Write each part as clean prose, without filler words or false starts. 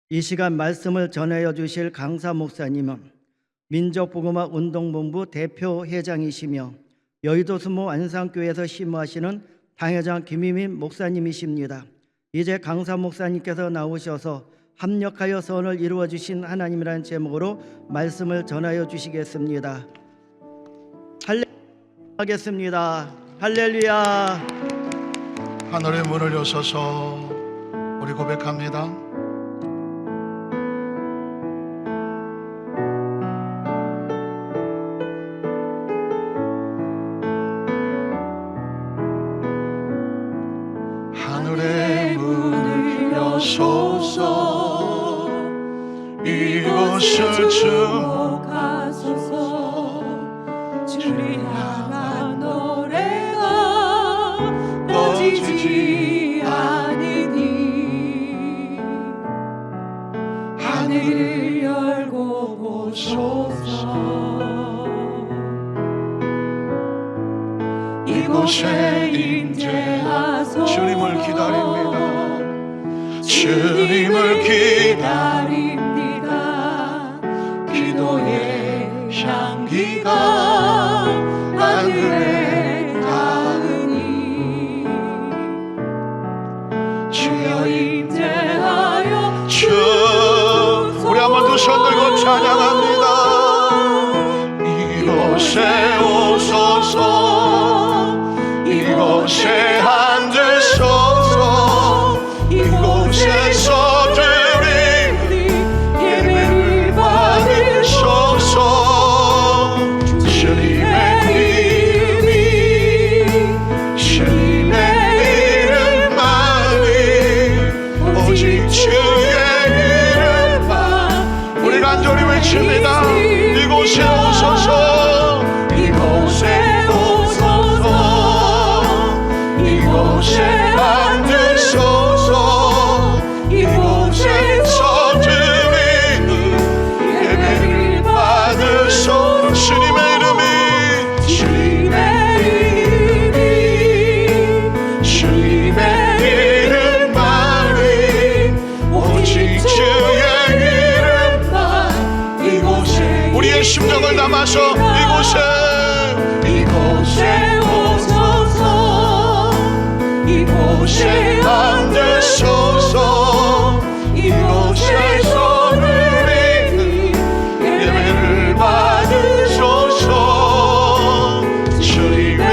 이 시간 말씀을 전하여 주실 강사 목사님은 민족복음화 운동본부 대표 회장이시며 여의도 수모 안상교회에서 심무하시는 당회장 김희민 목사님이십니다. 이제 강사 목사님께서 나오셔서 합력하여 선을 이루어 주신 하나님이라는 제목으로 말씀을 전하여 주시겠습니다. 하겠습니다. 할렐루야. 하늘의 문을 여셔서 우리 고백합니다. 하늘의 문을 여소서 이곳을 주목하소서 주를 향한 노래가 꺼지지 않으니 하늘을 열고 보소서 이곳에 임재하소서 주님을 기다립니다. 주님을 기다립니다. 기도의 향기가 하늘에 닿으니 주여 임재하여 주 우리 한번 두 손 들고 찬양합니다. 이곳에 오소서 이곳에 앉으소서 이곳에서 주님 예배를 받으소서 주님의 이름이 주님의 이름만이 오직 주의 이름만 우리 간절히 외칩니다. 이곳에 오소서 이곳에 오소서 이곳에 앉으소서 이곳에서 주님 예배를 받으소서 주님의 이름이 주님의 이름만이 오직 주의 이름만 이곳에 우리의 심정을 담아서 이곳에 오소서 이곳에 앉으소서 이곳에서 누리는 예배를 받으소서 주님의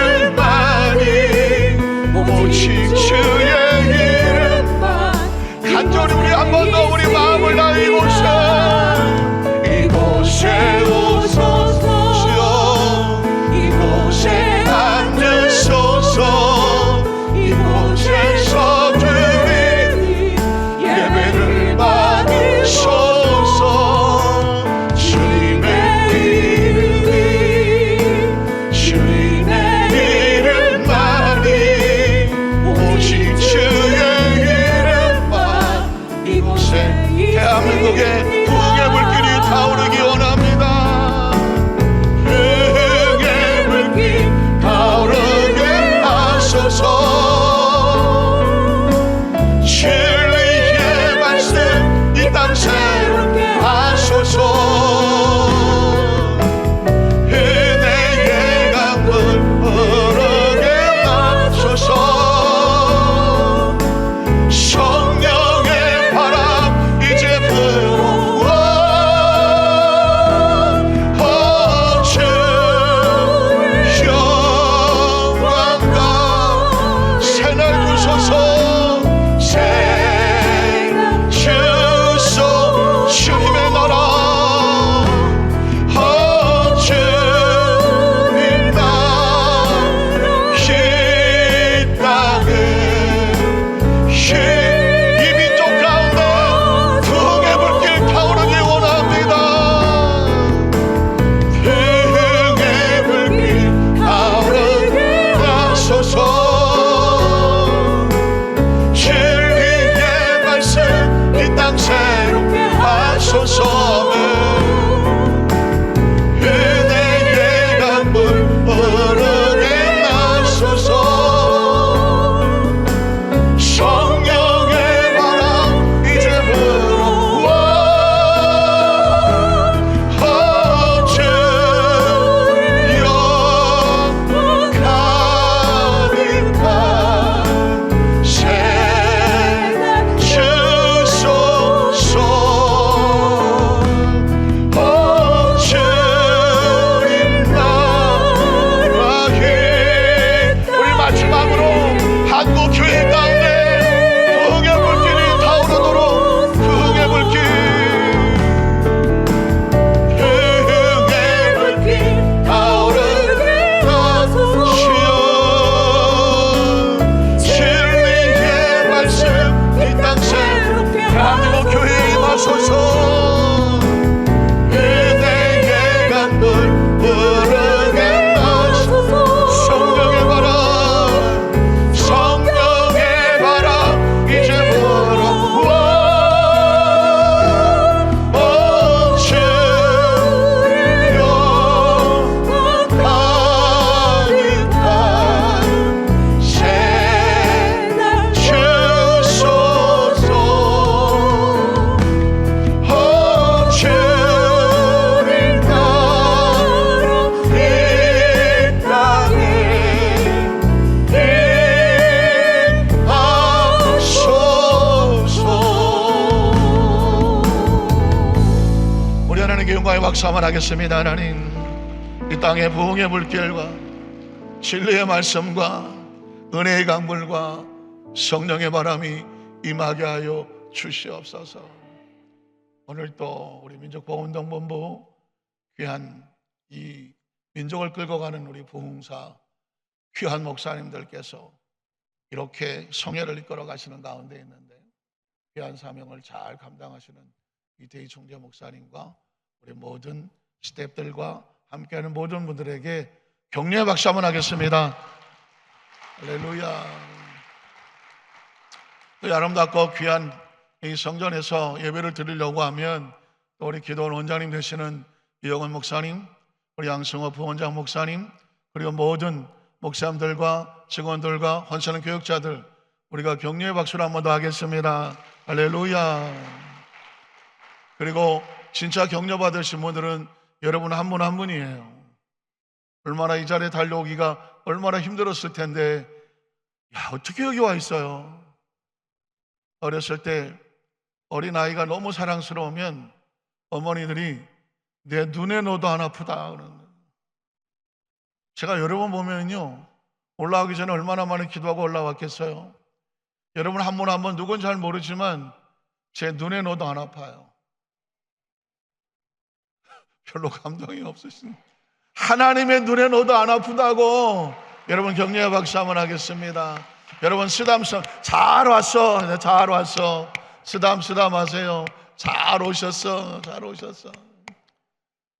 이름만이 오직 주의 이름만 간절히 우리 한 번 더 우리 마음을 다해 이곳에 오소서 이곳에 앉으소서 이곳에서 드리는 예배를 받으소서 주님의 이름만이 오직 박수만 하겠습니다. 하나님, 이 땅의 부흥의 물결과 진리의 말씀과 은혜의 강물과 성령의 바람이 임하게 하여 주시옵소서. 오늘 또 우리 민족보훈동본부 귀한 이 민족을 끌고 가는 우리 부흥사 귀한 목사님들께서 이렇게 성회를 이끌어 가시는 가운데 있는데 귀한 사명을 잘 감당하시는 이태희 총재 목사님과 우리 모든 스태프들과 함께하는 모든 분들에게 격려의 박수 한번 하겠습니다. 할렐루야. 또 아름답고 귀한 이 성전에서 예배를 드리려고 하면 또 우리 기도원 원장님 되시는 이영원 목사님, 우리 양승호 부원장 목사님, 그리고 모든 목사님들과 직원들과 헌신하는 교육자들, 우리가 격려의 박수를 한 번 더 하겠습니다. 할렐루야. 그리고 진짜 격려받으신 분들은 여러분 한 분 한 분이에요. 얼마나 이 자리에 달려오기가 얼마나 힘들었을 텐데, 야, 어떻게 여기 와 있어요? 어렸을 때 어린아이가 너무 사랑스러우면 어머니들이 내 눈에 넣어도 안 아프다 그러는 거예요. 제가 여러 번 보면요, 올라오기 전에 얼마나 많이 기도하고 올라왔겠어요. 여러분 한 분 한 분 누군 잘 모르지만 제 눈에 넣어도 안 아파요. 별로 감동이 없으신, 하나님의 눈에 넣어도 안 아프다고. 여러분 격려의 박수 한번 하겠습니다. 여러분 쓰담쓰담 잘 왔어, 잘 왔어, 쓰담쓰담 하세요. 잘 오셨어, 잘 오셨어.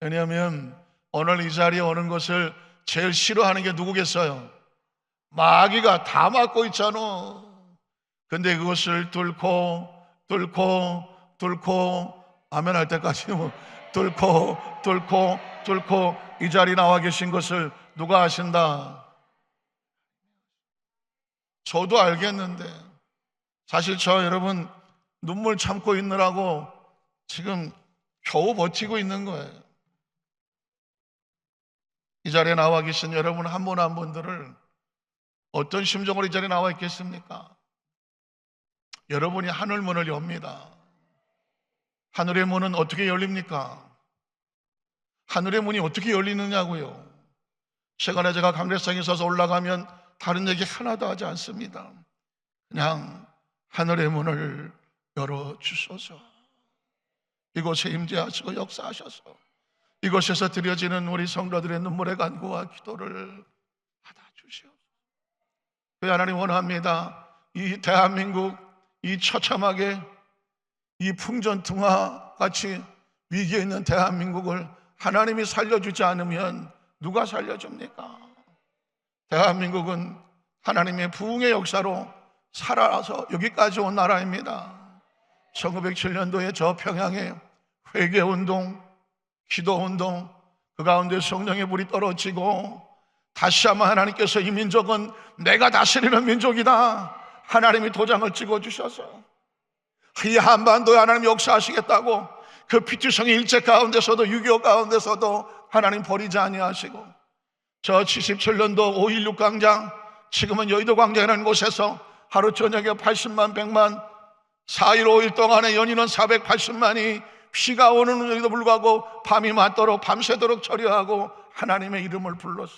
왜냐하면 오늘 이 자리에 오는 것을 제일 싫어하는 게 누구겠어요? 마귀가 다 막고 있잖아. 근데 그것을 뚫고 아멘 할 때까지 뚫고 이 자리에 나와 계신 것을 누가 아신다? 저도 알겠는데 사실 저 여러분 눈물 참고 있느라고 지금 겨우 버티고 있는 거예요. 이 자리에 나와 계신 여러분 한 분 한 분들을 어떤 심정으로 이 자리에 나와 있겠습니까? 여러분이 하늘 문을 엽니다. 하늘의 문은 어떻게 열립니까? 하늘의 문이 어떻게 열리느냐고요. 최근에 제가 강대상에 서서 올라가면 다른 얘기 하나도 하지 않습니다. 그냥 하늘의 문을 열어주소서. 이곳에 임재하시고 역사하셔서 이곳에서 드려지는 우리 성도들의 눈물의 간구와 기도를 받아주시옵소서. 하나님 원합니다. 이 대한민국, 이 처참하게 이 풍전등화 같이 위기에 있는 대한민국을 하나님이 살려주지 않으면 누가 살려줍니까? 대한민국은 하나님의 부흥의 역사로 살아서 여기까지 온 나라입니다. 1907년도에 저 평양에 회개운동, 기도운동, 그 가운데 성령의 불이 떨어지고 다시 한번 하나님께서 이 민족은 내가 다스리는 민족이다, 하나님이 도장을 찍어주셔서 이 한반도에 하나님 역사하시겠다고 그 피투성이 일제 가운데서도 6.25 가운데서도 하나님 버리지 아니하시고 저 77년도 5.16 광장, 지금은 여의도 광장이라는 곳에서 하루 저녁에 80만 100만 4일 5일 동안에 연인은 480만이 비가 오는 데도 불구하고 밤이 맞도록 밤새도록 처리하고 하나님의 이름을 불렀어.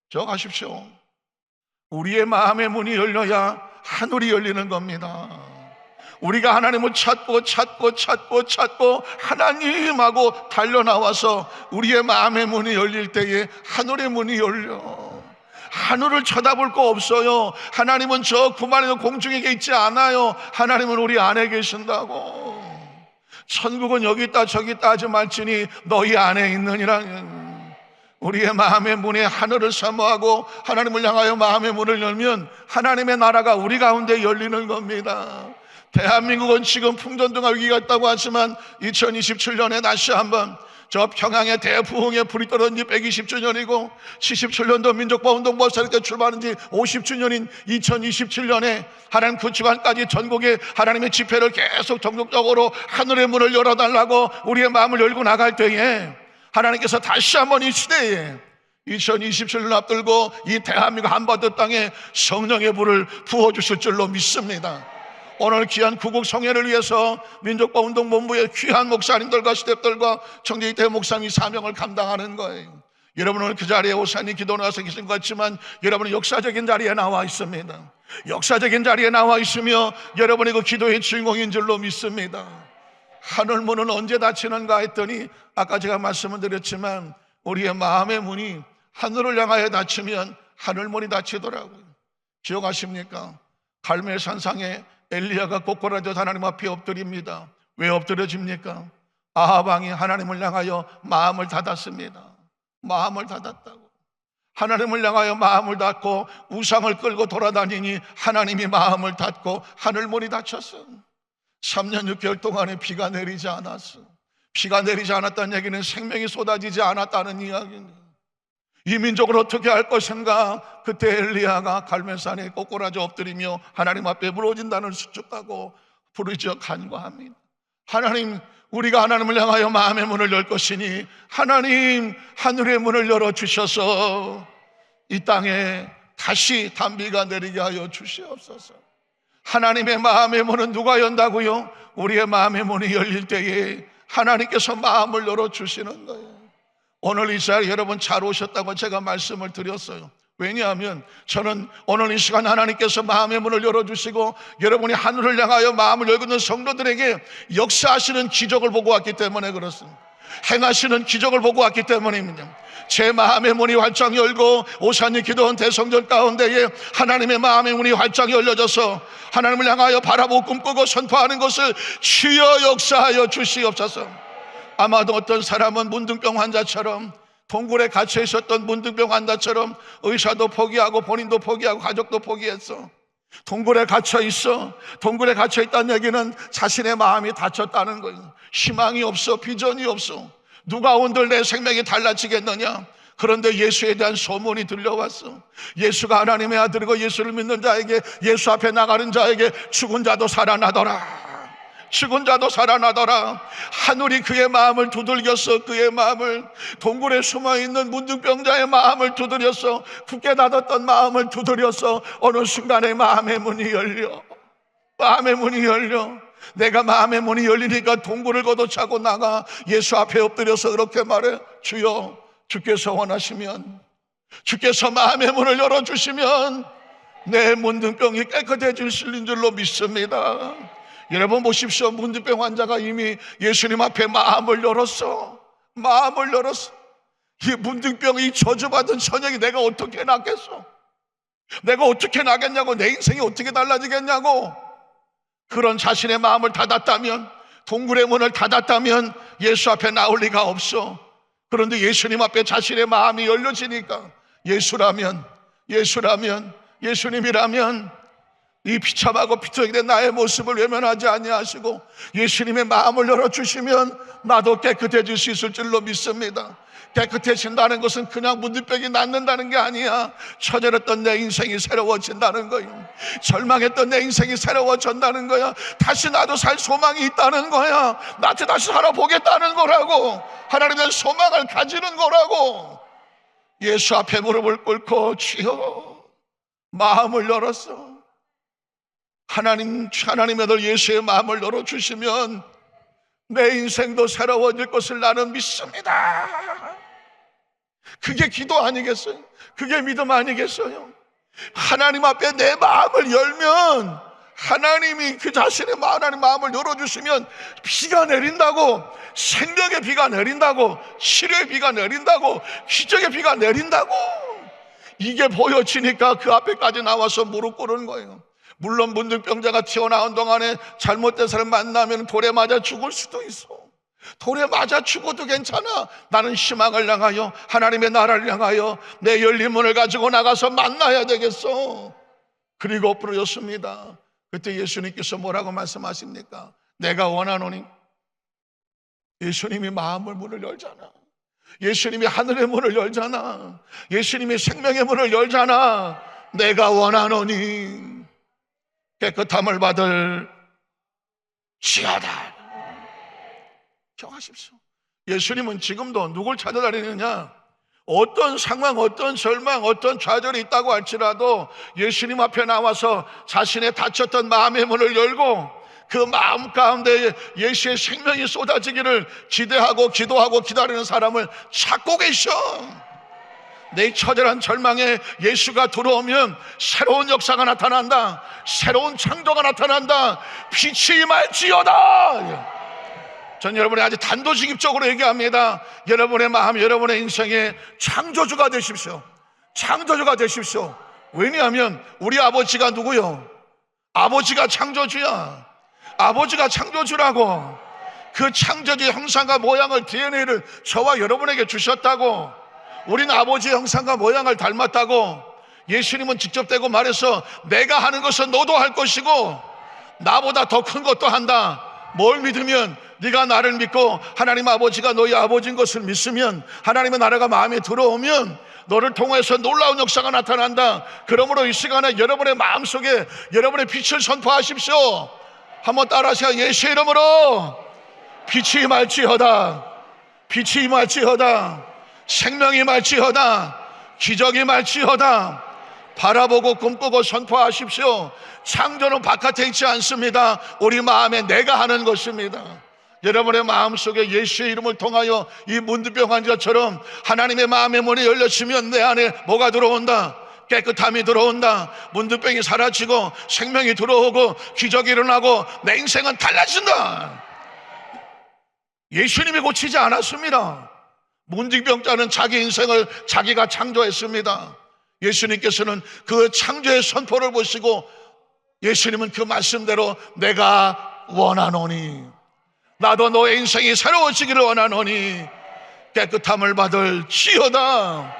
저 가십시오. 우리의 마음의 문이 열려야 하늘이 열리는 겁니다. 우리가 하나님을 찾고 하나님하고 달려나와서 우리의 마음의 문이 열릴 때에 하늘의 문이 열려. 하늘을 쳐다볼 거 없어요. 하나님은 저 구만의 공중에 있지 않아요. 하나님은 우리 안에 계신다고. 천국은 여기 있다 저기 있다 하지 말지니 너희 안에 있느니라. 우리의 마음의 문에 하늘을 사모하고 하나님을 향하여 마음의 문을 열면 하나님의 나라가 우리 가운데 열리는 겁니다. 대한민국은 지금 풍전등화 위기가 있다고 하지만 2027년에 다시 한번 저 평양의 대부흥의 불이 떨어진 지 120주년이고 77년도 민족보훈동보살께 출발한 지 50주년인 2027년에 하나님 그 주간까지 전국에 하나님의 집회를 계속 전국적으로 하늘의 문을 열어달라고 우리의 마음을 열고 나갈 때에 하나님께서 다시 한번 이 시대에 2027년 앞들고 이 대한민국 한반도 땅에 성령의 불을 부어주실 줄로 믿습니다. 오늘 귀한 구국 성회를 위해서 민족과 운동본부의 귀한 목사님들과 스태프들과 청계이태 목사님이 사명을 감당하는 거예요. 여러분은 그 자리에 오사님 기도 나와서 계신 것 같지만 여러분은 역사적인 자리에 나와 있습니다. 역사적인 자리에 나와 있으며 여러분이 그 기도의 주인공인 줄로 믿습니다. 하늘 문은 언제 닫히는가 했더니 아까 제가 말씀을 드렸지만 우리의 마음의 문이 하늘을 향하여 닫히면 하늘 문이 닫히더라고요. 기억하십니까? 갈멜산상에 엘리야가 꼬꾸라져 하나님 앞에 엎드립니다. 왜 엎드려집니까? 아합 왕이 하나님을 향하여 마음을 닫았습니다. 마음을 닫았다고. 하나님을 향하여 마음을 닫고 우상을 끌고 돌아다니니 하나님이 마음을 닫고 하늘문이 닫혔어. 3년 6개월 동안에 비가 내리지 않았어. 비가 내리지 않았다는 얘기는 생명이 쏟아지지 않았다는 이야기입니다. 이 민족을 어떻게 할 것인가? 그때 엘리야가 갈멜산에 꼬꾸라져 엎드리며 하나님 앞에 부러진다는 수축하고 부르짖어 간구합니다. 하나님, 우리가 하나님을 향하여 마음의 문을 열 것이니 하나님 하늘의 문을 열어주셔서 이 땅에 다시 단비가 내리게 하여 주시옵소서. 하나님의 마음의 문은 누가 연다고요? 우리의 마음의 문이 열릴 때에 하나님께서 마음을 열어주시는 거예요. 오늘 이 시간 여러분 잘 오셨다고 제가 말씀을 드렸어요. 왜냐하면 저는 오늘 이 시간 하나님께서 마음의 문을 열어주시고 여러분이 하늘을 향하여 마음을 열고 있는 성도들에게 역사하시는 기적을 보고 왔기 때문에 그렇습니다. 행하시는 기적을 보고 왔기 때문입니다. 제 마음의 문이 활짝 열고 오산이 기도원 대성전 가운데에 하나님의 마음의 문이 활짝 열려져서 하나님을 향하여 바라보고 꿈꾸고 선포하는 것을 주여 역사하여 주시옵소서. 아마도 어떤 사람은 문둥병 환자처럼 동굴에 갇혀 있었던 문둥병 환자처럼 의사도 포기하고 본인도 포기하고 가족도 포기했어. 동굴에 갇혀 있어. 동굴에 갇혀 있다는 얘기는 자신의 마음이 닫혔다는 거예요. 희망이 없어. 비전이 없어. 누가 온들 내 생명이 달라지겠느냐? 그런데 예수에 대한 소문이 들려왔어. 예수가 하나님의 아들이고 예수를 믿는 자에게, 예수 앞에 나가는 자에게 죽은 자도 살아나더라. 죽은 자도 살아나더라. 하늘이 그의 마음을 두들겼어. 그의 마음을, 동굴에 숨어있는 문둥병자의 마음을 두드렸어. 굳게 닫았던 마음을 두드렸어. 어느 순간에 마음의 문이 열려. 마음의 문이 열려. 내가 마음의 문이 열리니까 동굴을 걷어차고 나가 예수 앞에 엎드려서 그렇게 말해. 주여, 주께서 원하시면, 주께서 마음의 문을 열어주시면 내 문둥병이 깨끗해질 줄로 믿습니다. 여러분 보십시오. 문둥병 환자가 이미 예수님 앞에 마음을 열었어. 마음을 열었어. 이 문둥병이 저주받은 처녀이 내가 어떻게 낫겠어? 내가 어떻게 나겠냐고. 내 인생이 어떻게 달라지겠냐고. 그런 자신의 마음을 닫았다면, 동굴의 문을 닫았다면 예수 앞에 나올 리가 없어. 그런데 예수님 앞에 자신의 마음이 열려지니까 예수라면, 예수님이라면 이 비참하고 비틀어진 나의 모습을 외면하지 아니하시고 예수님의 마음을 열어주시면 나도 깨끗해질 수 있을 줄로 믿습니다. 깨끗해진다는 것은 그냥 문둥병이 낫는다는 게 아니야. 처절했던 내 인생이 새로워진다는 거예요. 절망했던 내 인생이 새로워진다는 거야. 다시 나도 살 소망이 있다는 거야. 나한테 다시 살아보겠다는 거라고. 하나님의 소망을 가지는 거라고. 예수 앞에 무릎을 꿇고 주여, 마음을 열었어. 하나님의 아들 예수의 마음을 열어주시면 내 인생도 새로워질 것을 나는 믿습니다. 그게 기도 아니겠어요? 그게 믿음 아니겠어요? 하나님 앞에 내 마음을 열면 하나님이 그 자신의 하나님 마음을 열어주시면 비가 내린다고. 생명의 비가 내린다고. 치료의 비가 내린다고. 기적의 비가 내린다고. 이게 보여지니까 그 앞에까지 나와서 무릎 꿇은 거예요. 물론 문둥병자가 튀어나온 동안에 잘못된 사람 만나면 돌에 맞아 죽을 수도 있어. 돌에 맞아 죽어도 괜찮아. 나는 희망을 향하여, 하나님의 나라를 향하여 내 열린 문을 가지고 나가서 만나야 되겠어. 그리고 부르셨습니다. 그때 예수님께서 뭐라고 말씀하십니까? 내가 원하노니. 예수님이 마음의 문을 열잖아. 예수님이 하늘의 문을 열잖아. 예수님이 생명의 문을 열잖아. 내가 원하노니 깨끗함을 받을 지하다. 기억하십시오. 예수님은 지금도 누굴 찾아다니느냐? 어떤 상황, 어떤 절망, 어떤 좌절이 있다고 할지라도 예수님 앞에 나와서 자신의 닫혔던 마음의 문을 열고 그 마음 가운데 예수의 생명이 쏟아지기를 기대하고 기도하고 기다리는 사람을 찾고 계셔. 내 처절한 절망에 예수가 들어오면 새로운 역사가 나타난다. 새로운 창조가 나타난다. 빛이 임할지어다. 전 여러분이 아주 단도직입적으로 얘기합니다. 여러분의 마음, 여러분의 인생의 창조주가 되십시오. 창조주가 되십시오. 왜냐하면 우리 아버지가 누구요? 아버지가 창조주야. 아버지가 창조주라고. 그 창조주의 형상과 모양을, DNA를 저와 여러분에게 주셨다고. 우리는 아버지의 형상과 모양을 닮았다고. 예수님은 직접 대고 말해서 내가 하는 것은 너도 할 것이고 나보다 더 큰 것도 한다. 뭘 믿으면? 네가 나를 믿고 하나님 아버지가 너희 아버지인 것을 믿으면, 하나님의 나라가 마음에 들어오면 너를 통해서 놀라운 역사가 나타난다. 그러므로 이 시간에 여러분의 마음속에 여러분의 빛을 선포하십시오. 한번 따라하세요. 예수의 이름으로 빛이 임할지어다. 빛이 임할지어다. 생명이 임할지어다. 기적이 임할지어다. 바라보고 꿈꾸고 선포하십시오. 창조는 바깥에 있지 않습니다. 우리 마음에 내가 하는 것입니다. 여러분의 마음속에 예수의 이름을 통하여 이 문둥병 환자처럼 하나님의 마음의 문이 열려지면 내 안에 뭐가 들어온다? 깨끗함이 들어온다. 문둥병이 사라지고 생명이 들어오고 기적이 일어나고 내 인생은 달라진다. 예수님이 고치지 않았습니다. 문둥병자는 자기 인생을 자기가 창조했습니다. 예수님께서는 그 창조의 선포를 보시고 예수님은 그 말씀대로 내가 원하노니, 나도 너의 인생이 새로워지기를 원하노니 깨끗함을 받을 지어다.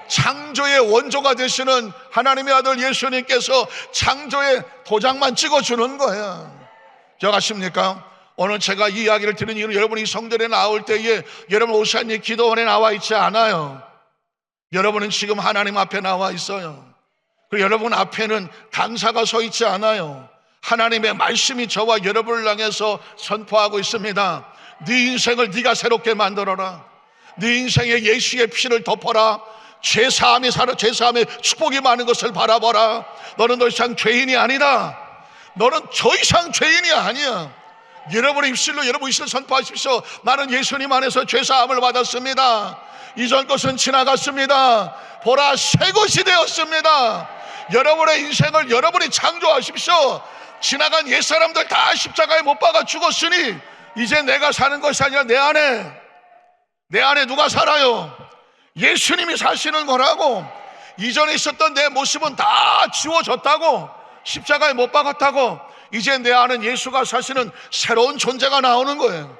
창조의 원조가 되시는 하나님의 아들 예수님께서 창조의 도장만 찍어주는 거야. 기억하십니까? 오늘 제가 이 이야기를 들은 이유는 여러분이 성전에 나올 때에 여러분 오산리 기도원에 나와 있지 않아요. 여러분은 지금 하나님 앞에 나와 있어요. 그리고 여러분 앞에는 강사가 서 있지 않아요. 하나님의 말씀이 저와 여러분을 향해서 선포하고 있습니다. 네 인생을 네가 새롭게 만들어라. 네 인생에 예수의 피를 덮어라. 죄사함의 축복이 많은 것을 바라보라. 너는 더 이상 죄인이 아니다. 너는 더 이상 죄인이 아니야. 여러분의 입술로 여러분 입술을 선포하십시오. 나는 예수님 안에서 죄사함을 받았습니다. 이전 것은 지나갔습니다. 보라, 새 것이 되었습니다. 여러분의 인생을 여러분이 창조하십시오. 지나간 옛사람들 다 십자가에 못 박아 죽었으니 이제 내가 사는 것이 아니라 내 안에 누가 살아요? 예수님이 사시는 거라고. 이전에 있었던 내 모습은 다 지워졌다고. 십자가에 못 박았다고. 이제 내 안은 예수가 사시는 새로운 존재가 나오는 거예요.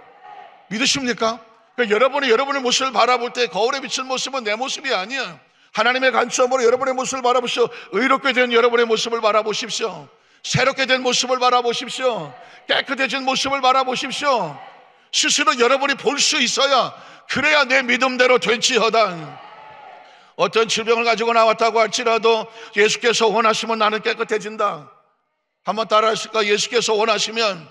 믿으십니까? 그러니까 여러분이 여러분의 모습을 바라볼 때 거울에 비친 모습은 내 모습이 아니야. 하나님의 관점으로 여러분의 모습을 바라보십시오. 의롭게 된 여러분의 모습을 바라보십시오. 새롭게 된 모습을 바라보십시오. 깨끗해진 모습을 바라보십시오. 스스로 여러분이 볼 수 있어야, 그래야 내 믿음대로 될지어다. 어떤 질병을 가지고 나왔다고 할지라도 예수께서 원하시면 나는 깨끗해진다. 한번 따라 하실까? 예수께서 원하시면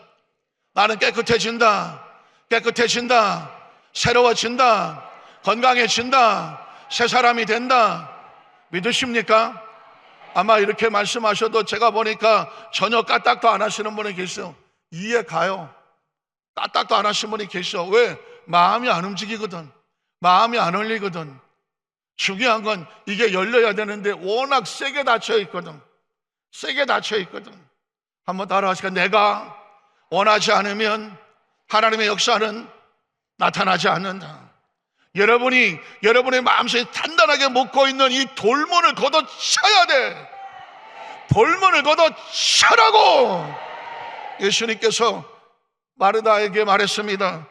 나는 깨끗해진다. 깨끗해진다. 새로워진다. 건강해진다. 새 사람이 된다. 믿으십니까? 아마 이렇게 말씀하셔도 제가 보니까 전혀 까딱도 안 하시는 분이 계세요. 이해 가요. 까딱도 안 하시는 분이 계셔. 왜? 마음이 안 움직이거든. 마음이 안 열리거든. 중요한 건 이게 열려야 되는데 워낙 세게 닫혀 있거든. 세게 닫혀 있거든. 한번 따라 하시까? 내가 원하지 않으면 하나님의 역사는 나타나지 않는다. 여러분이 여러분의 마음속에 단단하게 묻고 있는 이 돌문을 걷어차야 돼. 돌문을 걷어차라고 예수님께서 마르다에게 말했습니다.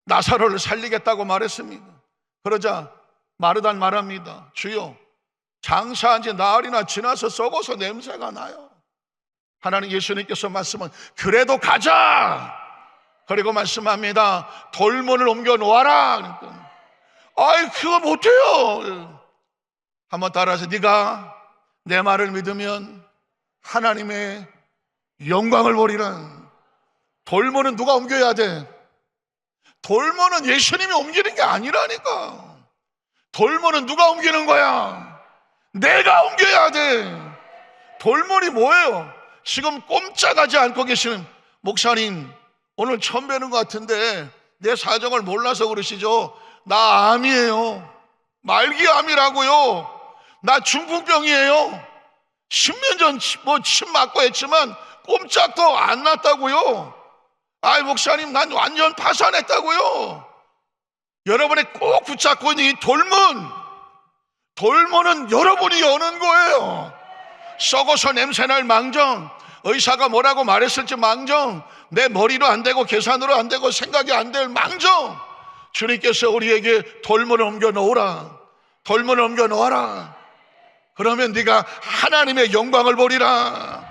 나사로를 살리겠다고 말했습니다. 그러자 마르다는 말합니다. 주여, 장사한 지 나흘이나 지나서 썩어서 냄새가 나요. 하나님 예수님께서 말씀은 그래도 가자. 그리고 말씀합니다. 돌문을 옮겨 놓아라. 그러니까 아이 그거 못해요. 한번 따라서 네가 내 말을 믿으면 하나님의 영광을 보리라. 돌문은 누가 옮겨야 돼? 돌문은 예수님이 옮기는 게 아니라니까. 돌문은 누가 옮기는 거야? 내가 옮겨야 돼. 돌문이 뭐예요? 지금 꼼짝하지 않고 계시는 목사님, 오늘 처음 뵈는 것 같은데 내 사정을 몰라서 그러시죠? 나 암이에요. 말기암이라고요. 나 중풍병이에요. 10년 전 침 맞고 했지만 꼼짝도 안 났다고요. 아이 목사님, 난 완전 파산했다고요. 여러분이 꼭 붙잡고 있는 이 돌문은 여러분이 여는 거예요. 썩어서 냄새날 망정, 의사가 뭐라고 말했을지 망정, 내 머리로 안 되고 계산으로 안 되고 생각이 안 될 망정, 주님께서 우리에게 돌문을 옮겨 놓으라. 돌문을 옮겨 놓아라. 그러면 네가 하나님의 영광을 보리라.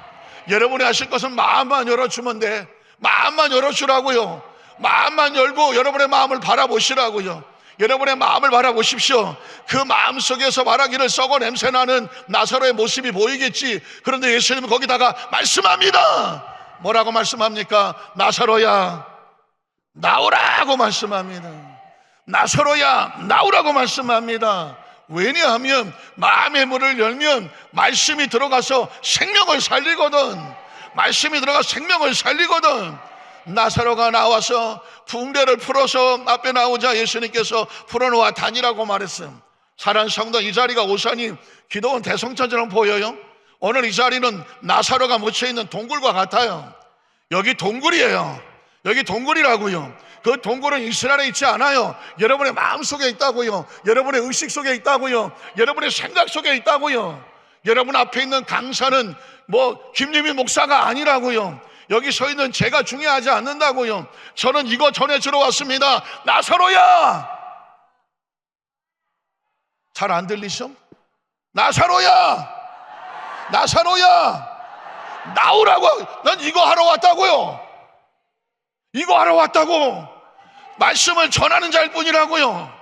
여러분이 하실 것은 마음만 열어주면 돼. 마음만 열어주라고요. 마음만 열고 여러분의 마음을 바라보시라고요. 여러분의 마음을 바라보십시오. 그 마음 속에서 말하기를 썩어 냄새나는 나사로의 모습이 보이겠지. 그런데 예수님은 거기다가 말씀합니다. 뭐라고 말씀합니까? 나사로야 나오라고 말씀합니다. 나사로야 나오라고 말씀합니다. 왜냐하면 마음의 문을 열면 말씀이 들어가서 생명을 살리거든. 말씀이 들어가 생명을 살리거든. 나사로가 나와서 붕대를 풀어서 앞에 나오자 예수님께서 풀어놓아 다니라고 말했어요. 사랑하는 성도, 이 자리가 오사님 기도원 대성전처럼 보여요? 오늘 이 자리는 나사로가 묻혀있는 동굴과 같아요. 여기 동굴이에요. 여기 동굴이라고요. 그 동굴은 이스라엘에 있지 않아요. 여러분의 마음 속에 있다고요. 여러분의 의식 속에 있다고요. 여러분의 생각 속에 있다고요. 여러분 앞에 있는 강사는 김유민 목사가 아니라고요. 여기 서 있는 제가 중요하지 않는다고요. 저는 이거 전해주러 왔습니다. 나사로야, 잘 안 들리셔? 나사로야, 나사로야 나오라고. 난 이거 하러 왔다고요. 이거 하러 왔다고. 말씀을 전하는 자일 뿐이라고요.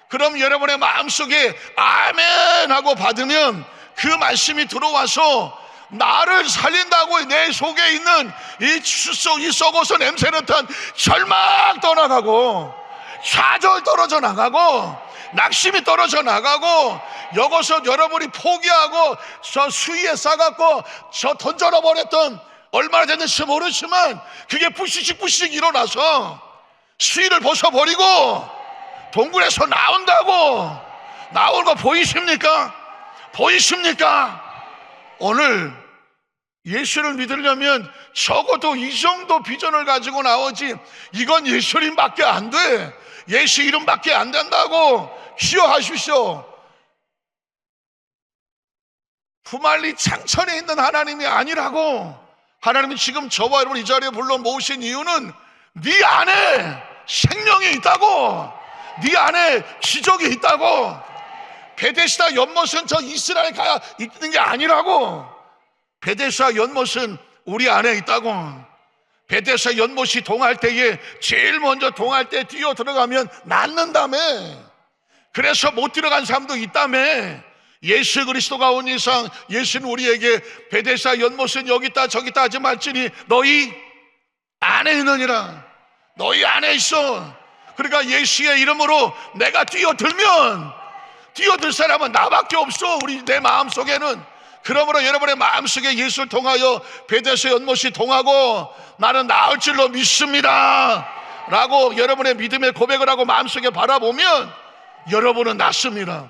그럼 여러분의 마음속에 아멘 하고 받으면 그 말씀이 들어와서 나를 살린다고 내 속에 있는 이 썩어서 냄새는 탄 절망 떠나가고, 좌절 떨어져 나가고, 낙심이 떨어져 나가고, 여기서 여러분이 포기하고 저 수위에 싸갖고 저 던져라 버렸던, 얼마나 됐는지 모르지만 그게 부시씩 일어나서 수위를 벗어버리고 동굴에서 나온다고. 나오는 거 보이십니까? 보이십니까? 오늘 예수를 믿으려면 적어도 이 정도 비전을 가지고 나오지, 이건 예수님밖에 안 돼. 예수 이름밖에 안 된다고 기억하십시오. 부말리 창천에 있는 하나님이 아니라고. 하나님이 지금 저와 여러분 이 자리에 불러 모으신 이유는 네 안에 생명이 있다고, 네 안에 기적이 있다고. 베데스다 연못은 저 이스라엘 가 있는 게 아니라고. 베데스다 연못은 우리 안에 있다고. 베데스다 연못이 동할 때에 제일 먼저 동할 때 뛰어 들어가면 낫는다며. 그래서 못 들어간 사람도 있다며. 예수 그리스도가 온 이상 예수는 우리에게 베데스다 연못은 여기 있다 저기 있다 하지 말지니 너희 안에 있느니라. 너희 안에 있어. 그러니까 예수의 이름으로 내가 뛰어들면 뛰어들 사람은 나밖에 없어. 내 마음속에는. 그러므로 여러분의 마음속에 예수를 통하여 베데스다 연못이 동하고 나는 나을 줄로 믿습니다 라고 여러분의 믿음의 고백을 하고 마음속에 바라보면 여러분은 낫습니다.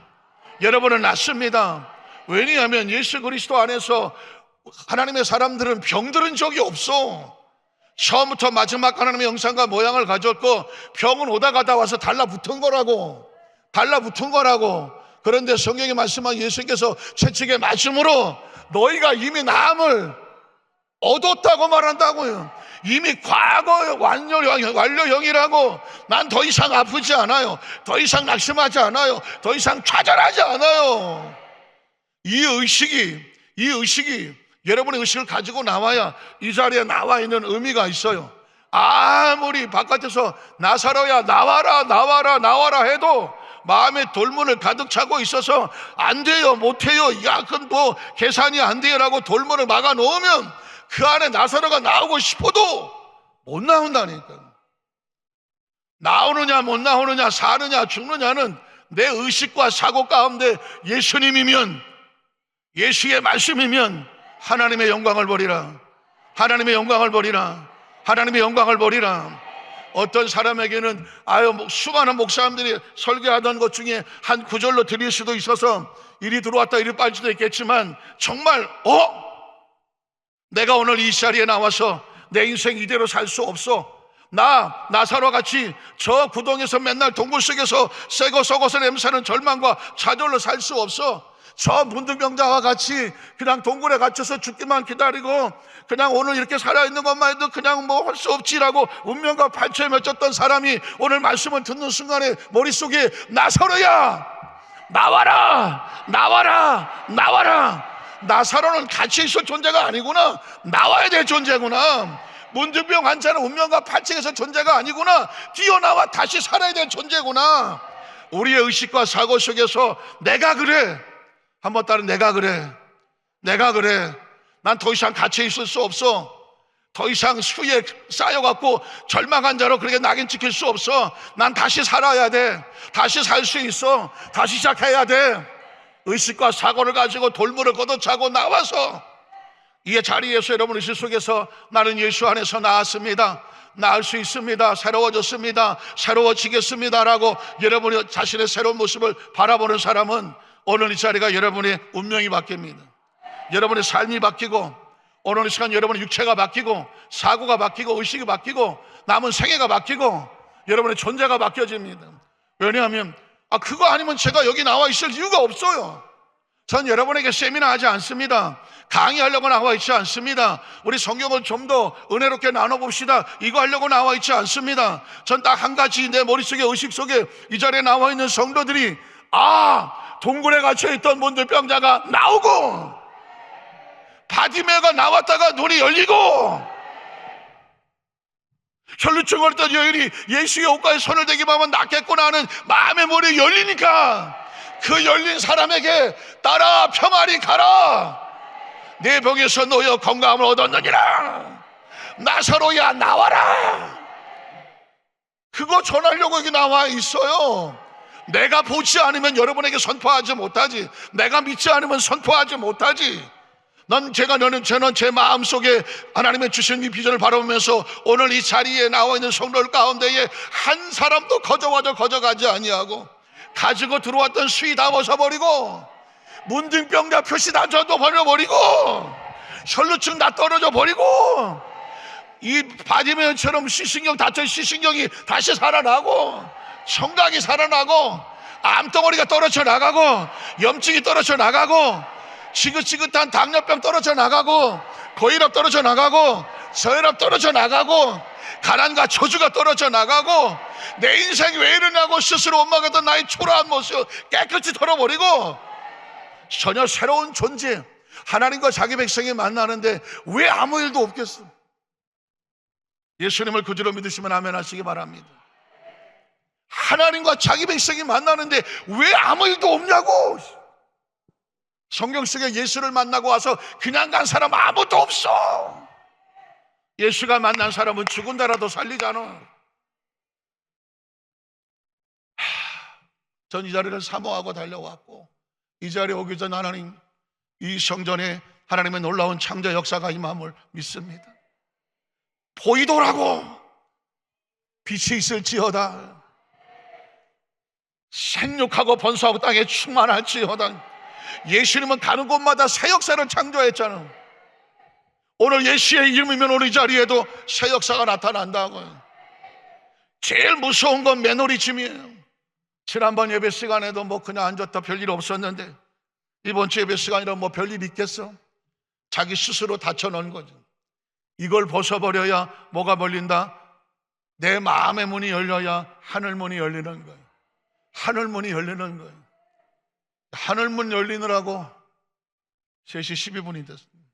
여러분은 낫습니다. 왜냐하면 예수 그리스도 안에서 하나님의 사람들은 병들은 적이 없어. 처음부터 마지막 하나님의 형상과 모양을 가졌고 병은 오다 가다 와서 달라붙은 거라고. 달라붙은 거라고. 그런데 성경에 말씀한 예수께서 채찍의 맞음으로 너희가 이미 나음을 얻었다고 말한다고요. 이미 과거 완료형이라고. 난 더 이상 아프지 않아요. 더 이상 낙심하지 않아요. 더 이상 좌절하지 않아요. 이 의식이 여러분의 의식을 가지고 나와야 이 자리에 나와 있는 의미가 있어요. 아무리 바깥에서 나사로야 나와라 나와라 나와라 해도 마음에 돌문을 가득 차고 있어서 안 돼요, 못 해요, 야 그건 계산이 안 돼요라고 돌문을 막아 놓으면 그 안에 나사로가 나오고 싶어도 못 나온다니까. 나오느냐 못 나오느냐, 사느냐 죽느냐는 내 의식과 사고 가운데 예수님이면, 예수의 말씀이면 하나님의 영광을 보리라. 하나님의 영광을 보리라. 하나님의 영광을 보리라. 어떤 사람에게는 수많은 목사님들이 설교하던 것 중에 한 구절로 드릴 수도 있어서 이리 들어왔다 이리 빠질 수도 있겠지만, 정말 내가 오늘 이 자리에 나와서 내 인생 이대로 살 수 없어. 나사로와 같이 저 구덩이에서 맨날 동굴 속에서 썩어 썩어서 냄새는 절망과 좌절로 살 수 없어. 저 문둥병자와 같이 그냥 동굴에 갇혀서 죽기만 기다리고 그냥 오늘 이렇게 살아있는 것만 해도 그냥 뭐 할 수 없지라고 운명과 발초에 맺혔던 사람이 오늘 말씀을 듣는 순간에 머릿속에 나사로야, 나와라, 나와라, 나와라. 나사로는 같이 있을 존재가 아니구나. 나와야 될 존재구나. 문둥병 환자는 운명과 발칙에서 존재가 아니구나. 뛰어나와 다시 살아야 될 존재구나. 우리의 의식과 사고 속에서 내가 그래, 한번 따라 내가 그래, 내가 그래, 난 더 이상 갇혀 있을 수 없어. 더 이상 수에 쌓여갖고 절망한 자로 그렇게 낙인 찍힐 수 없어. 난 다시 살아야 돼. 다시 살 수 있어. 다시 시작해야 돼. 의식과 사고를 가지고 돌무를 걷어차고 나와서 이 자리에서 여러분 의식 속에서 나는 예수 안에서 나았습니다, 나을 수 있습니다, 새로워졌습니다, 새로워지겠습니다라고 여러분이 자신의 새로운 모습을 바라보는 사람은 오늘 이 자리가 여러분의 운명이 바뀝니다. 여러분의 삶이 바뀌고 오늘 이 시간 여러분의 육체가 바뀌고 사고가 바뀌고 의식이 바뀌고 남은 생애가 바뀌고 여러분의 존재가 바뀌어집니다. 왜냐하면 그거 아니면 제가 여기 나와 있을 이유가 없어요. 전 여러분에게 세미나 하지 않습니다. 강의하려고 나와 있지 않습니다. 우리 성경을 좀 더 은혜롭게 나눠봅시다, 이거 하려고 나와 있지 않습니다. 전 딱 한 가지 내 머릿속에 의식 속에 이 자리에 나와 있는 성도들이 동굴에 갇혀있던 문둥병자가 나오고 바디메가 나왔다가 눈이 열리고 혈루증을 했던 여인이 예수의 옷가에 손을 대기만 하면 낫겠구나 하는 마음의 문이 열리니까 그 열린 사람에게 따라 평안히 가라, 내 병에서 놓여 건강함을 얻었느니라, 나사로야 나와라. 그거 전하려고 여기 나와 있어요. 내가 보지 않으면 여러분에게 선포하지 못하지. 내가 믿지 않으면 선포하지 못하지. 저는 제 마음속에 하나님의 주신 이 비전을 바라보면서 오늘 이 자리에 나와 있는 성도들 가운데에 한 사람도 거저가지 아니하고 가지고 들어왔던 수위 다 벗어버리고 문둥병자 표시 다 버려버리고 혈루증 다 떨어져 버리고 이 바디메어처럼 시신경 다쳐 시신경이 다시 살아나고 청각이 살아나고 암덩어리가 떨어져 나가고 염증이 떨어져 나가고 지긋지긋한 당뇨병 떨어져 나가고 고혈압 떨어져 나가고 저혈압 떨어져 나가고 가난과 저주가 떨어져 나가고 내 인생이 왜 이러냐고 스스로 원망했던 나의 초라한 모습 깨끗이 털어버리고 전혀 새로운 존재, 하나님과 자기 백성이 만나는데 왜 아무 일도 없겠어? 예수님을 구주로 믿으시면 아멘 하시기 바랍니다. 하나님과 자기 백성이 만나는데 왜 아무 일도 없냐고. 성경 속에 예수를 만나고 와서 그냥 간 사람 아무도 없어. 예수가 만난 사람은 죽은다라도 살리잖아. 전 이 자리를 사모하고 달려왔고 이 자리에 오기 전 하나님, 이 성전에 하나님의 놀라운 창조 역사가 임함을 믿습니다. 보이더라고 빛이 있을지어다, 생육하고 번성하고 땅에 충만할지어다. 예수님은 가는 곳마다 새 역사를 창조했잖아. 오늘 예수의 이름이면 오늘 이 자리에도 새 역사가 나타난다고요. 제일 무서운 건 매너리즘이에요. 지난번 예배 시간에도 그냥 앉았다 별일 없었는데 이번 주 예배 시간이라 별일 있겠어? 자기 스스로 닫혀놓은 거죠. 이걸 벗어버려야 뭐가 열린다? 내 마음의 문이 열려야 하늘 문이 열리는 거예요. 하늘 문이 열리는 거예요. 하늘 문 열리느라고 3시 12분이 됐습니다.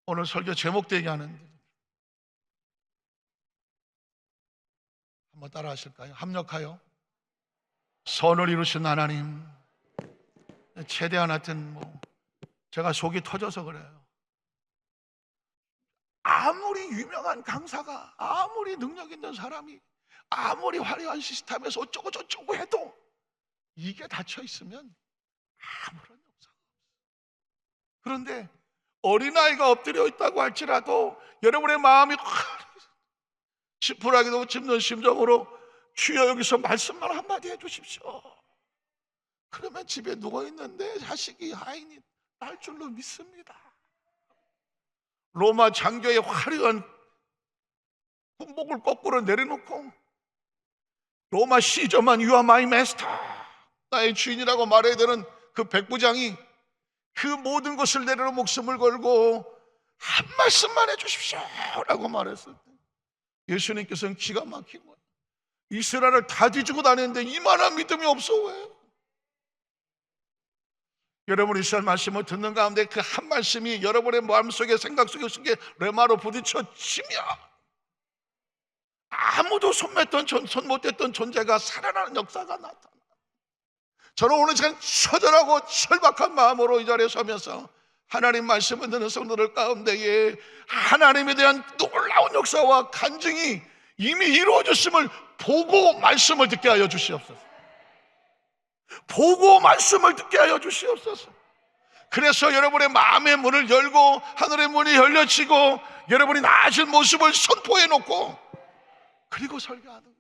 오늘 설교 제목도 얘기하는데 한번 따라 하실까요? 합력하여 선을 이루신 하나님, 최대한 하여튼 제가 속이 터져서 그래요. 아무리 유명한 강사가, 아무리 능력 있는 사람이, 아무리 화려한 시스템에서 어쩌고 저쩌고 해도 이게 닫혀 있으면 아무런 역사가 없어요. 그런데 어린아이가 엎드려 있다고 할지라도 여러분의 마음이 지푸라기도 짚는 심정으로 주여 여기서 말씀만 한마디 해주십시오. 그러면 집에 누워있는데 자식이 하인이 날 줄로 믿습니다. 로마 장교의 화려한 군복을 거꾸로 내려놓고 로마 시저만 You are my master, 나의 주인이라고 말해야 되는 그 백부장이 그 모든 것을 내려놓은 목숨을 걸고 한 말씀만 해주십시오 라고 말했을 때 예수님께서는 기가 막힌 거예요. 이스라엘을 다 뒤지고 다녔는데 이만한 믿음이 없어 왜? 여러분 이스라엘 말씀을 듣는 가운데 그 한 말씀이 여러분의 마음속에 생각 속에 레마로 부딪혀지며 아무도 손 못 댔던 존재가 살아나는 역사가 나타나. 저는 오늘 시간 처절하고 절박한 마음으로 이 자리에 서면서 하나님 말씀을 듣는 성도들 가운데에 하나님에 대한 놀라운 역사와 간증이 이미 이루어졌음을 보고 말씀을 듣게 하여 주시옵소서. 보고 말씀을 듣게 하여 주시옵소서. 그래서 여러분의 마음의 문을 열고 하늘의 문이 열려지고 여러분이 나아진 모습을 선포해 놓고 그리고 설교하는 거예요.